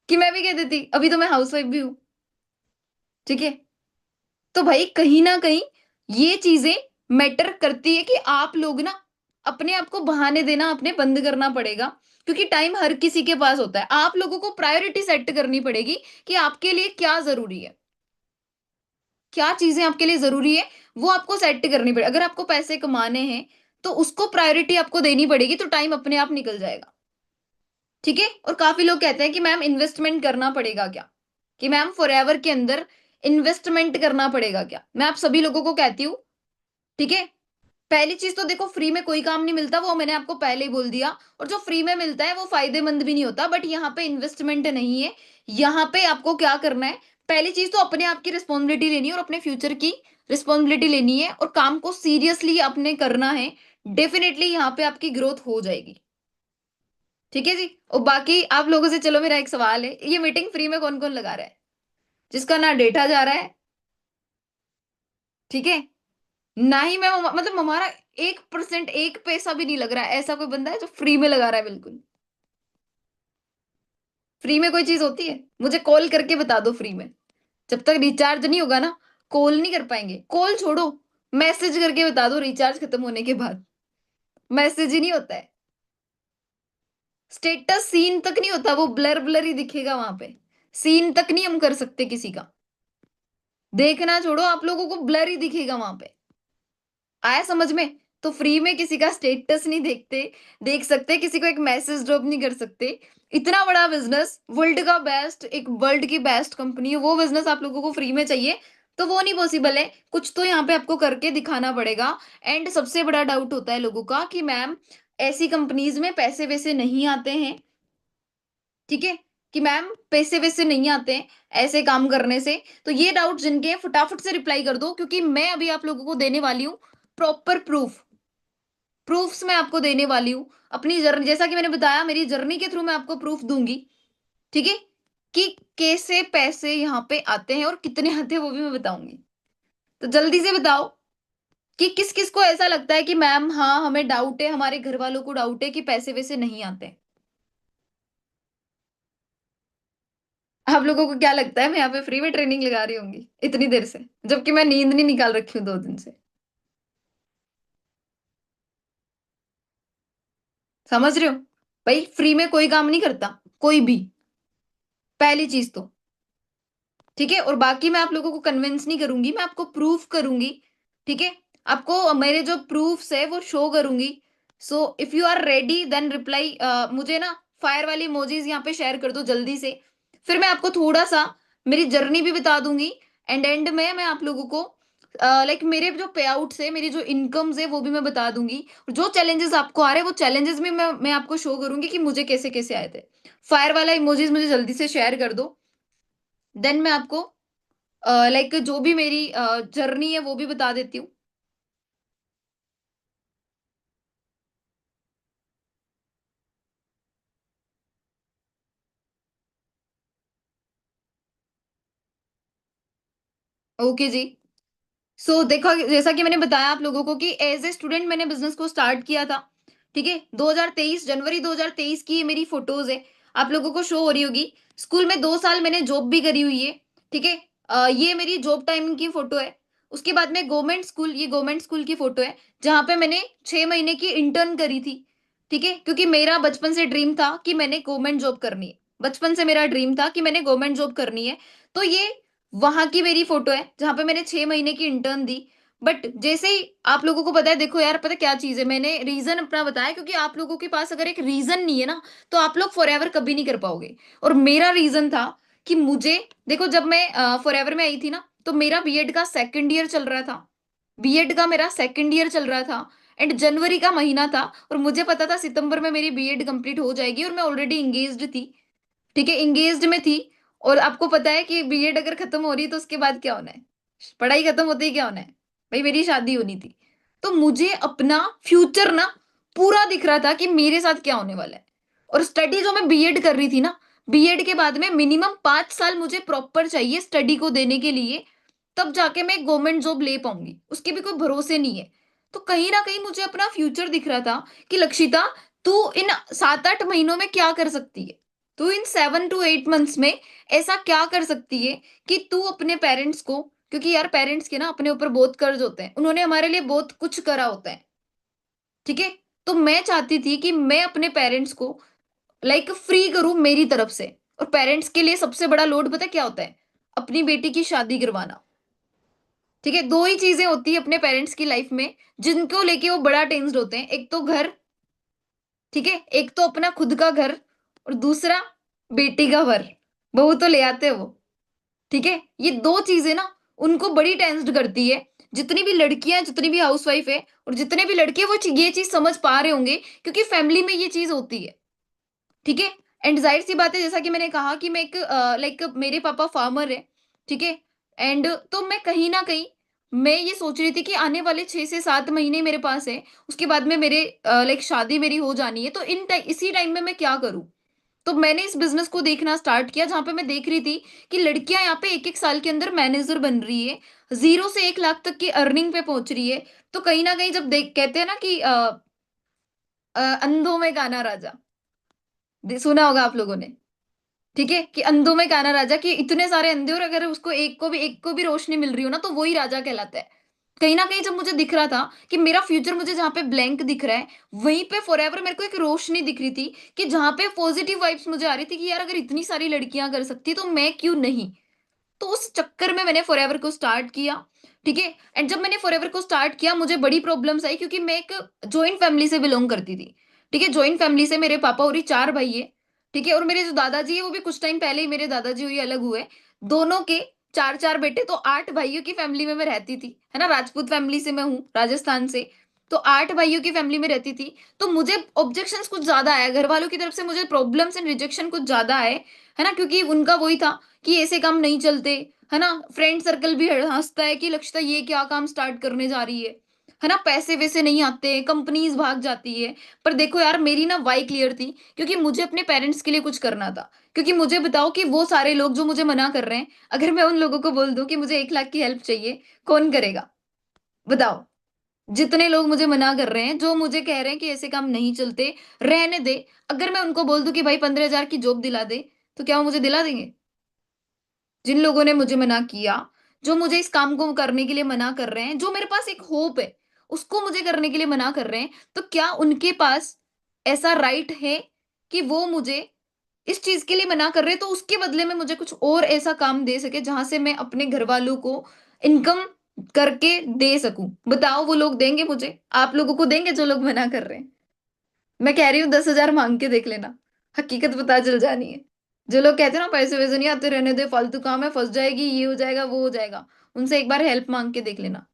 कि मैं भी कह देती अभी तो मैं हाउसवाइफ भी हूं, ठीक है। तो भाई कहीं ना कहीं ये चीजें मैटर करती है कि आप लोग ना अपने आप को बहाने देना अपने बंद करना पड़ेगा, क्योंकि टाइम हर किसी के पास होता है। आप लोगों को प्रायोरिटी सेट करनी पड़ेगी कि आपके लिए क्या जरूरी है, क्या चीजें आपके लिए जरूरी है, वो आपको सेट करनी पड़ेगी। अगर आपको पैसे कमाने हैं तो उसको प्रायोरिटी आपको देनी पड़ेगी, तो टाइम अपने आप निकल जाएगा, ठीक है। और काफी लोग कहते हैं कि मैम इन्वेस्टमेंट करना पड़ेगा क्या, कि मैम फॉरएवर के अंदर इन्वेस्टमेंट करना पड़ेगा क्या। मैं आप सभी लोगों को कहती हूँ, ठीक है, पहली चीज तो देखो, फ्री में कोई काम नहीं मिलता, वो मैंने आपको पहले ही बोल दिया। और जो फ्री में मिलता है वो फायदेमंद भी नहीं होता, बट यहाँ पे इन्वेस्टमेंट नहीं है। यहाँ पे आपको क्या करना है, पहली चीज तो अपने आप की रिस्पॉन्सिबिलिटी लेनी है और अपने फ्यूचर की रिस्पॉन्सिबिलिटी लेनी है, और काम को सीरियसली अपने करना है। डेफिनेटली यहाँ पे आपकी ग्रोथ हो जाएगी, ठीक है जी। और बाकी आप लोगों से, चलो मेरा एक सवाल है, ये मीटिंग फ्री में कौन कौन लगा रहा है, जिसका ना डेटा जा रहा है, ठीक है, ना ही मैं मतलब हमारा 1%, 1 पैसा भी नहीं लग रहा है, ऐसा कोई बंदा है जो फ्री में लगा रहा है? बिल्कुल फ्री में कोई चीज होती है? मुझे कॉल करके बता दो फ्री में। जब तक रिचार्ज नहीं होगा ना, कॉल नहीं कर पाएंगे। कॉल छोड़ो, मैसेज करके बता दो रिचार्ज खत्म होने के बाद। मैसेज ही नहीं होता है, स्टेटस सीन तक नहीं होता, वो ब्लर ब्लर ही दिखेगा वहां पे। सीन तक नहीं हम कर सकते किसी का, देखना छोड़ो, आप लोगों को ब्लर ही दिखेगा वहां पे। आया समझ में? तो फ्री में किसी का स्टेटस नहीं देख सकते, किसी को एक मैसेज ड्रॉप नहीं कर सकते। इतना बड़ा बिजनेस, वर्ल्ड का बेस्ट, एक वर्ल्ड की बेस्ट कंपनी है, वो बिजनेस आप लोगों को फ्री में चाहिए? तो वो नहीं पॉसिबल है, कुछ तो यहाँ पे आपको करके दिखाना पड़ेगा। एंड सबसे बड़ा डाउट होता है लोगों का कि मैम ऐसी कंपनीज में पैसे वैसे नहीं आते हैं, ठीक है, कि मैम पैसे वैसे नहीं आते हैं ऐसे काम करने से। तो ये डाउट जिनके हैं फटाफट से रिप्लाई कर दो, क्योंकि मैं अभी आप लोगों को देने वाली हूँ प्रॉपर प्रूफ्स मैं आपको देने वाली हूँ अपनी जर्नी। जैसा कि मैंने बताया, मेरी जर्नी के थ्रू मैं आपको प्रूफ दूंगी, ठीक है, कि कैसे पैसे यहाँ पे आते हैं और कितने आते हैं वो भी मैं बताऊंगी। तो जल्दी से बताओ कि किस किस को ऐसा लगता है कि मैम हाँ हमें डाउट है, हमारे घर वालों को डाउट है कि पैसे वैसे नहीं आते। आप लोगों को क्या लगता है मैं यहाँ पे फ्री में ट्रेनिंग लगा रही होंगी इतनी देर से, जबकि मैं नींद नहीं निकाल रखी हूँ 2 दिन से? समझ रहे हो? भाई फ्री में कोई काम नहीं करता, कोई भी, पहली चीज तो, ठीक है। और बाकी मैं आप लोगों को कन्विंस नहीं करूंगी, मैं आपको प्रूफ करूंगी, ठीक है, आपको मेरे जो प्रूफ्स है वो शो करूंगी। So if you are ready then reply, मुझे ना फायर वाली इमोजीज यहाँ पे शेयर कर दो जल्दी से। फिर मैं आपको थोड़ा सा मेरी जर्नी भी बता दूंगी, एंड में मैं आप लोगों को लाइक मेरे जो पे आउट्स है, मेरी जो इनकम्स है वो भी मैं बता दूंगी। और जो चैलेंजेस आपको आ रहे हैं वो चैलेंजेस में मैं आपको शो करूंगी कि मुझे कैसे कैसे आए थे। फायर वाला इमोजीज मुझे जल्दी से शेयर कर दो, देन मैं आपको लाइक जो भी मेरी जर्नी है वो भी बता देती हूँ। ओके जी। सो देखो, जैसा कि मैंने बताया आप लोगों को कि एज ए स्टूडेंट मैंने बिजनेस को स्टार्ट किया था, ठीक है, 2023 जनवरी 2023 की ये मेरी फोटोज है, आप लोगों को शो हो रही होगी। स्कूल में 2 साल मैंने जॉब भी करी हुई है, ठीक है, ये मेरी जॉब टाइमिंग की फोटो है। उसके बाद में गवर्नमेंट स्कूल, ये गवर्नमेंट स्कूल की फोटो है जहां पे मैंने 6 महीने की इंटर्न करी थी, ठीक है, क्योंकि मेरा बचपन से ड्रीम था कि मैंने गवर्नमेंट जॉब करनी है, बचपन से मेरा ड्रीम था कि मैंने गवर्नमेंट जॉब करनी है। तो ये वहां की मेरी फोटो है जहां पे मैंने 6 महीने की इंटर्न दी। बट जैसे ही आप लोगों को पता है, देखो यार पता क्या चीज है, मैंने रीजन अपना बताया, क्योंकि आप लोगों के पास अगर एक रीजन नहीं है ना तो आप लोग फॉरएवर कभी नहीं कर पाओगे। और मेरा रीजन था कि मुझे, देखो जब मैं फॉरएवर में आई थी ना तो मेरा बीएड का सेकंड ईयर चल रहा था, बीएड का मेरा सेकंड ईयर चल रहा था। एंड जनवरी का महीना था और मुझे पता था सितंबर में मेरी बीएड कंप्लीट हो जाएगी और मैं ऑलरेडी इंगेज्ड थी। ठीक है, इंगेज्ड में थी। और आपको पता है कि बीएड अगर खत्म हो रही है तो उसके बाद क्या होना है, पढ़ाई खत्म होते ही क्या होना है, भाई मेरी शादी होनी थी। तो मुझे अपना फ्यूचर ना पूरा दिख रहा था कि मेरे साथ क्या होने वाला है। और स्टडी जो मैं बीएड कर रही थी ना, बीएड के बाद में मिनिमम 5 साल मुझे प्रॉपर चाहिए स्टडी को देने के लिए, तब जाके मैं गवर्नमेंट जॉब ले पाऊंगी, उसके भी कोई भरोसे नहीं है। तो कहीं ना कहीं मुझे अपना फ्यूचर दिख रहा था कि लक्षिता, तू इन 7-8 महीनों में क्या कर सकती है, तू इन 7 to 8 मंथ्स में ऐसा क्या कर सकती है कि तू अपने पेरेंट्स को, क्योंकि यार पेरेंट्स के ना अपने ऊपर बहुत कर्ज होते हैं, उन्होंने हमारे लिए बहुत कुछ करा होता है। ठीक है, तो मैं चाहती थी कि मैं अपने पेरेंट्स को लाइक फ्री करूं मेरी तरफ से। और पेरेंट्स के लिए सबसे बड़ा लोड पता है क्या होता है, अपनी बेटी की शादी करवाना। ठीक है, दो ही चीजें होती है अपने पेरेंट्स की लाइफ में जिनको लेके वो बड़ा टेंस्ड होते हैं, एक तो घर, ठीक है, एक तो अपना खुद का घर, और दूसरा बेटी का घर, बहू तो ले आते हैं वो। ठीक है, ये दो चीजें ना उनको बड़ी टेंस्ड करती है। जितनी भी लड़कियां, जितनी भी हाउसवाइफ है और जितने भी लड़के, वो ये चीज समझ पा रहे होंगे क्योंकि फैमिली में ये चीज होती है। ठीक है, एंड जाहिर सी बात है जैसा कि मैंने कहा कि मैं एक लाइक मेरे पापा फार्मर है। ठीक है, एंड तो मैं कहीं ना कहीं मैं ये सोच रही थी कि आने वाले 6 से 7 महीने मेरे पास है, उसके बाद में मेरे लाइक शादी मेरी हो जानी है, तो इसी टाइम में मैं क्या करूं। तो मैंने इस बिजनेस को देखना स्टार्ट किया जहां पे मैं देख रही थी कि लड़कियां यहाँ पे 1-1 साल के अंदर मैनेजर बन रही है, 0 से 1 लाख तक की अर्निंग पे पहुंच रही है। तो कहीं ना कहीं जब देख कहते हैं ना कि अंधों में काना राजा, सुना होगा आप लोगों ने। ठीक है, कि अंधों में काना राजा, कि इतने सारे अंधे और अगर उसको एक को भी रोशनी मिल रही हो ना तो वही राजा कहलाता है। कहीं ना कहीं जब मुझे दिख रहा था कि मेरा फ्यूचर मुझे जहां पे ब्लैंक दिख रहा है, वहीं पे फॉरएवर मेरे को एक रोशनी दिख रही थी कि जहां पे पॉजिटिव वाइब्स मुझे आ रही थी कि यार अगर इतनी सारी लड़कियां कर सकती तो मैं क्यों नहीं। तो उस चक्कर में मैंने फॉरएवर को स्टार्ट किया। ठीक है, एंड जब मैंने फॉरएवर को स्टार्ट किया मुझे बड़ी प्रॉब्लम्स आई क्योंकि मैं एक जॉइंट फैमिली से बिलोंग करती थी। ठीक है, जॉइंट फैमिली से मेरे पापा और ही 4 भाई है। ठीक है, और मेरे जो दादाजी है वो भी कुछ टाइम पहले ही मेरे दादाजी हुई अलग हुए। दोनों के 4-4 बेटे, तो 8 भाइयों की फैमिली में मैं रहती थी, है ना, राजपूत फैमिली से मैं हूँ, राजस्थान से। तो 8 भाइयों की फैमिली में रहती थी। तो मुझे ऑब्जेक्शंस कुछ ज्यादा आया घर वालों की तरफ से, मुझे प्रॉब्लम्स एंड रिजेक्शन कुछ ज्यादा आए, है ना, क्योंकि उनका वही था कि ऐसे काम नहीं चलते, है ना। फ्रेंड सर्कल भी हंसता है कि लक्षिता ये क्या काम स्टार्ट करने जा रही है ना, पैसे वैसे नहीं आते, कंपनीज भाग जाती है। पर देखो यार मेरी ना वाई क्लियर थी, क्योंकि मुझे अपने पेरेंट्स के लिए कुछ करना था। क्योंकि मुझे बताओ कि वो सारे लोग जो मुझे मना कर रहे हैं, अगर मैं उन लोगों को बोल दूं कि मुझे 1 लाख की हेल्प चाहिए, कौन करेगा, बताओ। जितने लोग मुझे मना कर रहे हैं, जो मुझे कह रहे हैं कि ऐसे काम नहीं चलते, रहने दे, अगर मैं उनको बोल दूं कि भाई 15,000 की जॉब दिला दे, तो क्या वो मुझे दिला देंगे। जिन लोगों ने मुझे मना किया, जो मुझे इस काम को करने के लिए मना कर रहे हैं, जो मेरे पास एक होप है उसको मुझे करने के लिए मना कर रहे हैं, तो क्या उनके पास ऐसा राइट है कि वो मुझे इस चीज के लिए मना कर रहे हैं तो उसके बदले में मुझे कुछ और ऐसा काम दे सके जहां से मैं अपने घर वालों को इनकम करके दे सकूं। बताओ वो लोग देंगे मुझे, आप लोगों को देंगे जो लोग मना कर रहे हैं। मैं कह रही हूँ 10,000 मांग के देख लेना, हकीकत पता चल जानी है। जो लोग कहते हैं ना पैसे वैसे नहीं आते, रहने दे, फालतू काम है, फंस जाएगी, ये हो जाएगा वो हो जाएगा, उनसे एक बार हेल्प मांग के देख लेना।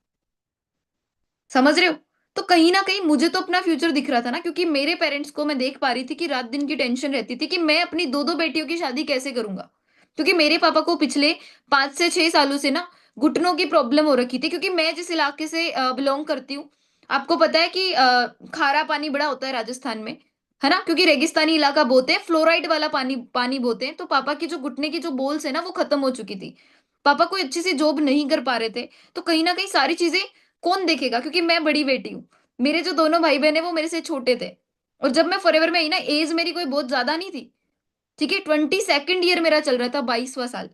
समझ रहे हो। तो कहीं ना कहीं मुझे तो अपना फ्यूचर दिख रहा था ना, क्योंकि मेरे पेरेंट्स को मैं देख पा रही थी कि रात दिन की टेंशन रहती थी कि मैं अपनी दो दो बेटियों की शादी कैसे करूंगा। क्योंकि मेरे पापा को पिछले 5 से 6 सालों से ना घुटनों की प्रॉब्लम हो रखी थी, क्योंकि मैं जिस इलाके से बिलोंग करती हूँ, आपको पता है कि खारा पानी बड़ा होता है राजस्थान में, है ना, क्योंकि रेगिस्तानी इलाका बोलते हैं, फ्लोराइड वाला पानी पानी बोलते हैं। तो पापा की जो घुटने की जो बोल्स है ना वो खत्म हो चुकी थी। पापा कोई अच्छी सी जॉब नहीं कर पा रहे थे। तो कहीं ना कहीं सारी चीजें कौन देखेगा, क्योंकि मैं बड़ी बेटी हूँ, मेरे जो दोनों भाई बहन है वो मेरे से छोटे थे। और जब मैं फॉरएवर में आई ना, एज मेरी कोई बहुत ज्यादा नहीं थी। ठीक है, 22nd ईयर मेरा चल रहा था, 22वां साल।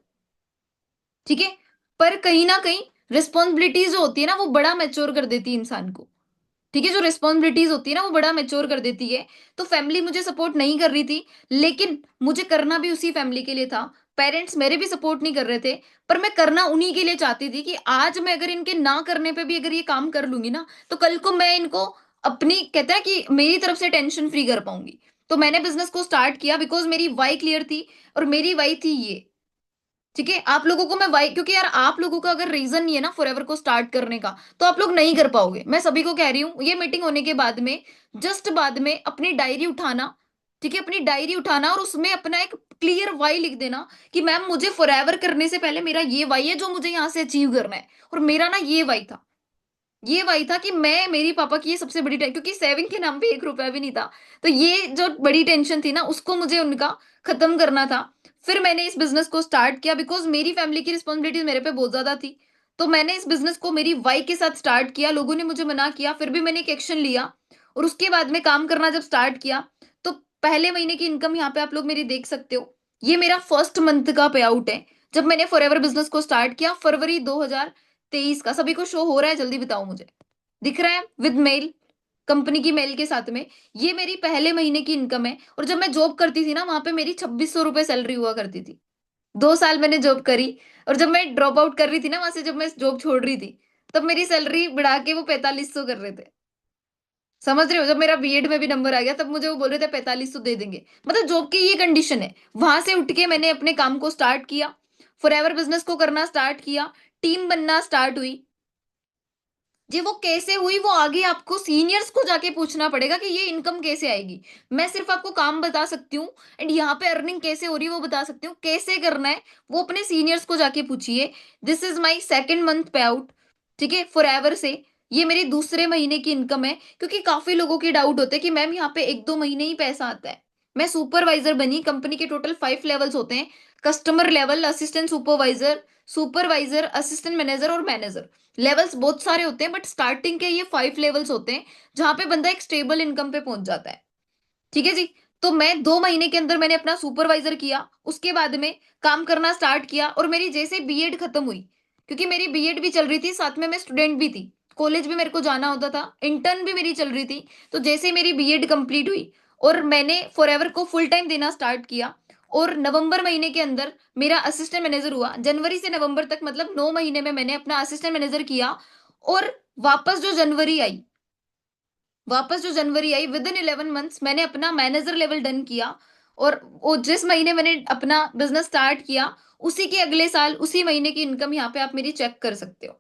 ठीक है, पर कहीं ना कहीं रिस्पॉन्सिबिलिटीज जो होती है ना वो बड़ा मैच्योर कर देती है इंसान को। ठीक है, जो रिस्पॉन्सिबिलिटीज होती है ना वो बड़ा मैच्योर कर देती है। तो फैमिली मुझे सपोर्ट नहीं कर रही थी, लेकिन मुझे करना भी उसी फैमिली के लिए था। पेरेंट्स मेरे भी सपोर्ट नहीं कर रहे थे, पर मैं करना उन्हीं के लिए चाहती थी कि आज मैं अगर इनके ना करने पे भी अगर ये काम कर लूंगी ना, तो कल को मैं इनको अपनी, कहते हैं कि मेरी तरफ से टेंशन फ्री कर पाऊंगी। तो मैंने बिजनेस को स्टार्ट किया बिकॉज मेरी वाई क्लियर थी, और मेरी वाई थी ये ठीक है, आप लोगों को मैं वाई, क्योंकि यार आप लोगों का अगर रीजन नहीं है ना फॉरएवर को स्टार्ट करने का, तो आप लोग नहीं कर पाओगे। मैं सभी को कह रही हूँ, ये मीटिंग होने के बाद में, जस्ट बाद में अपनी डायरी उठाना, ठीक है, अपनी डायरी उठाना और उसमें अपना एक क्लियर वाई लिख देना कि मैम मुझे फॉरएवर करने से पहले मेरा ये वाई है जो मुझे यहाँ से अचीव करना है, और मेरा ना ये वाई था, ये वही था कि मैं, मेरी पापा की ये सबसे बड़ी क्योंकि सेविंग के नाम पे 1 रुपया भी नहीं था, तो ये जो बड़ी टेंशन थी ना उसको मुझे उनका खत्म करना था। फिर मैंने इस बिजनेस को स्टार्ट किया, बिकॉज मेरी फैमिली की रिस्पॉन्सिबिलिटी मेरे पे बहुत ज्यादा थी। तो मैंने इस बिजनेस को मेरी वाई के साथ स्टार्ट किया, लोगों ने मुझे मना किया, फिर भी मैंने एक एक्शन लिया, और उसके बाद में काम करना जब स्टार्ट किया, तो पहले महीने की इनकम यहाँ पे आप लोग मेरी देख सकते हो। ये मेरा फर्स्ट मंथ का पे आउट है, जब मैंने फॉरएवर बिजनेस को स्टार्ट किया फरवरी 2023 का। सभी को शो हो रहा है? जल्दी बताओ मुझे, दिख रहा है? विद मेल, कंपनी की मेल के साथ में। ये मेरी पहले महीने की इनकम है, और जब मैं जॉब करती थी ना वहां पे मेरी 2600 रुपए सैलरी हुआ करती थी। 2 साल मैंने जॉब करी, और जब मैं ड्रॉप आउट कर रही थी ना वहां से, जब मैं जॉब छोड़ रही थी, तब मेरी सैलरी बढ़ा के वो 4500 कर रहे थे। समझ रहे हो? जब मेरा बीएड में भी नंबर आ गया तब मुझे वो बोल रहे थे 4500 दे देंगे। मतलब जॉब की ये कंडीशन है। वहां से उठ के मैंने अपने काम को स्टार्ट किया, फॉरएवर बिजनेस को करना स्टार्ट किया, टीम बनना स्टार्ट हुई। जी वो कैसे हुई वो आगे आपको सीनियर्स को जाके पूछना पड़ेगा कि ये इनकम कैसे आएगी। मैं सिर्फ आपको काम बता सकती हूँ, एंड यहाँ पे अर्निंग कैसे हो रही है वो बता सकती हूँ। कैसे करना है वो अपने सीनियर्स को जाके पूछिए। This is my second month पे आउट, ठीक है, फॉर एवर से। ये मेरी दूसरे महीने की इनकम है, क्योंकि काफी लोगों की डाउट होते हैं कि मैम यहाँ पे 1-2 महीने ही पैसा आता है। मैं सुपरवाइजर बनी, कंपनी के टोटल 5 लेवल्स होते हैं, customer level, assistant supervisor, supervisor, assistant manager और मैनेजर। लेवल्स बहुत सारे होते हैं, बट स्टार्टिंग के ये 5 लेवल्स होते हैं जहां पे बंदा एक स्टेबल इनकम पे पहुंच जाता है। ठीक है जी। तो मैं 2 महीने के अंदर मैंने अपना सुपरवाइजर किया, उसके बाद में काम करना स्टार्ट किया, और मेरी जैसे बीएड खत्म हुई, क्योंकि मेरी बीएड भी चल रही थी साथ में, मैं स्टूडेंट भी थी, कॉलेज भी मेरे को जाना होता था, इंटर्न भी मेरी चल रही थी। तो जैसे मेरी बीएड कंप्लीट हुई और मैंने फॉरएवर को फुल टाइम देना स्टार्ट किया, और नवंबर महीने के अंदर मेरा असिस्टेंट मैनेजर हुआ। जनवरी से नवंबर तक मतलब 9 महीने में मैंने अपना असिस्टेंट मैनेजर किया। और वापस जो जनवरी आई, विद इन 11 मंथ्स मैंने अपना मैनेजर लेवल डन किया। और वो जिस महीने मैंने अपना बिजनेस स्टार्ट किया, उसी के अगले साल उसी महीने की इनकम यहाँ पे आप मेरी चेक कर सकते हो।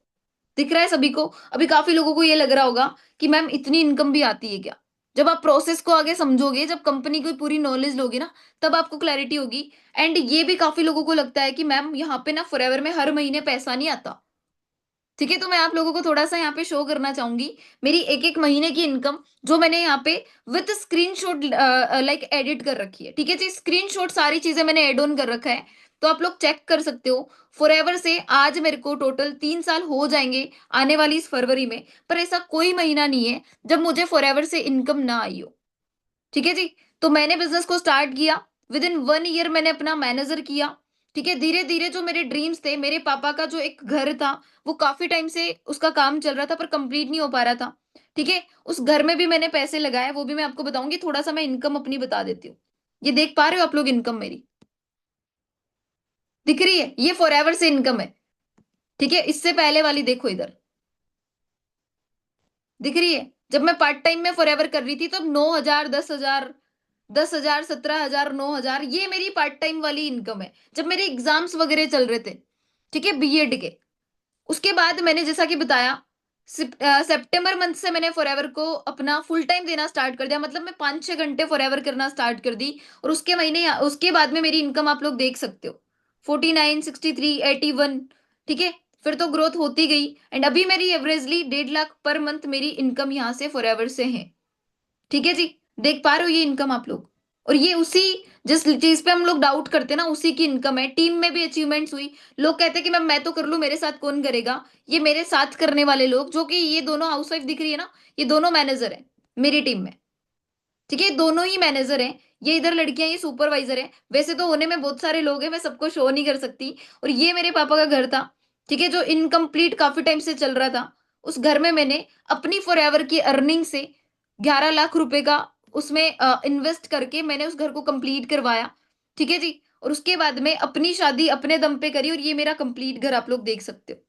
दिख रहा है सभी को? अभी काफी लोगों को ये लग रहा होगा कि मैम इतनी इनकम भी आती है क्या। जब आप प्रोसेस को आगे समझोगे, जब कंपनी की पूरी नॉलेज लोगे ना, तब आपको क्लैरिटी होगी। एंड ये भी काफी लोगों को लगता है कि मैम यहाँ पे ना फॉरएवर में हर महीने पैसा नहीं आता। ठीक है, तो मैं आप लोगों को थोड़ा सा यहाँ पे शो करना चाहूंगी मेरी एक एक महीने की इनकम, जो मैंने यहाँ पे विथ स्क्रीनशॉट लाइक एडिट कर रखी है। ठीक है जी, स्क्रीनशॉट सारी चीजें मैंने एड ऑन कर रखा है, तो आप लोग चेक कर सकते हो। फॉरएवर से आज मेरे को टोटल 3 साल हो जाएंगे आने वाली इस फरवरी में, पर ऐसा कोई महीना नहीं है जब मुझे फॉरएवर से इनकम ना आई हो। ठीक है जी। तो मैंने बिजनेस को स्टार्ट किया, विद इन 1 ईयर मैंने अपना मैनेजर किया। ठीक है, धीरे धीरे जो मेरे ड्रीम्स थे, मेरे पापा का जो एक घर था, वो काफी टाइम से उसका काम चल रहा था पर कंप्लीट नहीं हो पा रहा था। ठीक है, उस घर में भी मैंने पैसे लगाए, वो भी मैं आपको बताऊंगी। थोड़ा सा मैं इनकम अपनी बता देती हूँ। ये देख पा रहे हो आप लोग इनकम मेरी? दिख रही है? ये फॉरएवर से इनकम है। ठीक है, इससे पहले वाली देखो इधर, दिख रही है? जब मैं पार्ट टाइम में फॉरएवर कर रही थी तब 9,000, 10,000, 10,000, 17,000, 9,000, ये मेरी पार्ट टाइम वाली इनकम है जब मेरे एग्जाम्स वगैरह चल रहे थे। ठीक है, बीएड के। उसके बाद मैंने जैसा कि बताया, सितंबर मंथ से मैंने फॉरएवर को अपना फुल टाइम देना स्टार्ट कर दिया, मतलब मैं 5-6 घंटे फॉरएवर करना स्टार्ट कर दी। और उसके बाद में मेरी इनकम आप लोग देख सकते हो, 49, 63, 81। ठीक है, फिर तो ग्रोथ होती गई, एंड अभी मेरी एवरेजली 1.5 लाख पर मंथ मेरी इनकम यहाँ से फॉरएवर से है। ठीक है जी, देख पा रहे हो ये इनकम आप लोग? और ये उसी जिस चीज पे हम लोग डाउट करते हैं ना, उसी की इनकम है। टीम में भी अचीवमेंट्स हुई। लोग कहते हैं कि मैं तो कर लूं, मेरे साथ कौन करेगा? ये मेरे साथ करने वाले लोग, जो कि ये दोनों हाउसवाइफ दिख रही है ना, ये दोनों मैनेजर है मेरी टीम में। ठीक है, दोनों ही मैनेजर हैं। ये इधर लड़कियां, ये सुपरवाइजर है। वैसे तो होने में बहुत सारे लोग हैं, मैं सबको शो नहीं कर सकती। और ये मेरे पापा का घर था, ठीक है, जो इनकम्प्लीट काफी टाइम से चल रहा था। उस घर में मैंने अपनी फॉरएवर की अर्निंग से 11 लाख रुपए का उसमें इन्वेस्ट करके मैंने उस घर को कंप्लीट करवाया। ठीक है जी। और उसके बाद में अपनी शादी अपने दम पे करी, और ये मेरा कंप्लीट घर आप लोग देख सकते हो।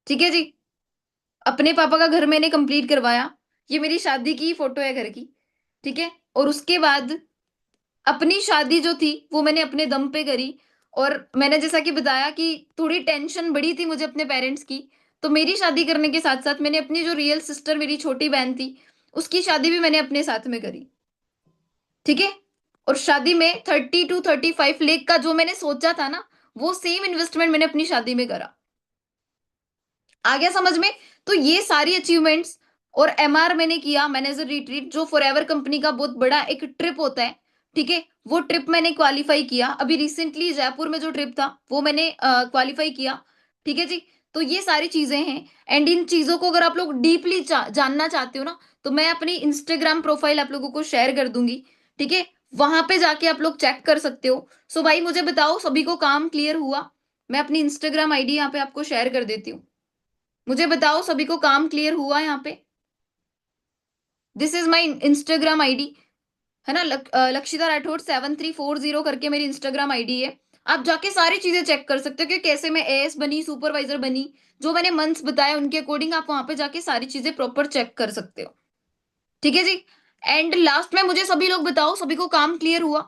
ठीक है जी, अपने पापा का घर मैंने कंप्लीट करवाया। ये मेरी शादी की फोटो है घर की। ठीक है, और उसके बाद अपनी शादी जो थी वो मैंने अपने दम पे करी, और मैंने जैसा कि बताया कि थोड़ी टेंशन बड़ी थी मुझे अपने पेरेंट्स की, तो मेरी शादी करने के साथ-साथ मैंने अपनी जो रियल सिस्टर मेरी छोटी बहन थी, उसकी शादी भी मैंने अपने साथ में करी, ठीक है? और शादी में 30 टू 35 लाख का जो मैंने सोचा था ना, वो सेम इन्वेस्टमेंट मैंने अपनी शादी में करा। आ गया समझ में? तो ये सारी अचीवमेंट्स, और एमआर मैंने किया, मैनेजर रिट्रीट, जो फॉरएवर कंपनी का बहुत बड़ा एक ट्रिप होता है, ठीक है? वो ट्रिप मैंने क्वालीफाई किया। अभी रिसेंटली जयपुर में जो ट्रिप था, वो मैंने क्वालीफाई किया, ठीक है जी? तो ये सारी चीजें हैं, एंड इन चीजों को अगर आप लोग डीपली जानना चाहते हो ना, तो मैं अपनी इंस्टाग्राम प्रोफाइल आप लोगों को शेयर कर दूंगी, ठीक है? वहां पे जाके आप लोग चेक कर सकते हो। सो भाई मुझे बताओ, सभी को काम क्लियर हुआ? मैं अपनी इंस्टाग्राम आईडी यहाँ पे आपको शेयर कर देती हूँ। मुझे बताओ, सभी को काम क्लियर हुआ यहाँ पे? This is my Instagram ID, है ना? लक्षिता राठौड़ 7340 करके मेरी इंस्टाग्राम आईडी है। आप जाके सारी चीजें चेक कर सकते हो कि कैसे मैं एएस बनी, सुपरवाइजर बनी, जो मैंने मंथ्स बताए उनके अकॉर्डिंग आप वहां पे जाके सारी चीजें प्रॉपर चेक कर सकते हो, ठीक है जी? एंड लास्ट में मुझे सभी लोग बताओ, सभी को काम क्लियर हुआ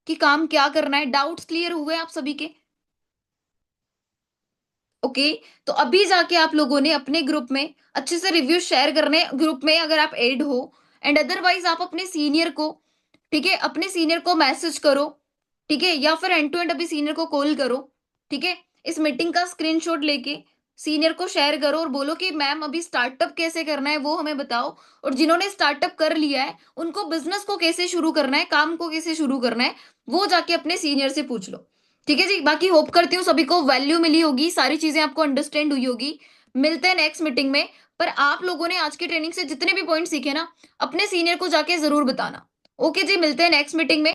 कि काम क्या करना है? डाउट्स क्लियर हुए आप सभी के? ओके, तो अभी जाके आप लोगों ने अपने ग्रुप में अच्छे से रिव्यू शेयर करने, ग्रुप में अगर आप ऐड हो, एंड अदरवाइज आप अपने सीनियर को, ठीक है, अपने सीनियर को मैसेज करो, ठीक है, या फिर एंड टू एंड अभी सीनियर को कॉल करो, ठीक है? इस मीटिंग का स्क्रीनशॉट लेके सीनियर को शेयर करो और बोलो कि मैम अभी स्टार्टअप कैसे करना है वो हमें बताओ, और जिन्होंने स्टार्टअप कर लिया है उनको बिजनेस को कैसे शुरू करना है, काम को कैसे शुरू करना है, वो जाके अपने सीनियर से पूछ लो, ठीक है जी? बाकी होप करती हूँ सभी को वैल्यू मिली होगी, सारी चीजें आपको अंडरस्टैंड हुई होगी। मिलते हैं नेक्स्ट मीटिंग में। पर आप लोगों ने आज की ट्रेनिंग से जितने भी पॉइंट सीखे ना, अपने सीनियर को जाके जरूर बताना। ओके जी, मिलते हैं नेक्स्ट मीटिंग में।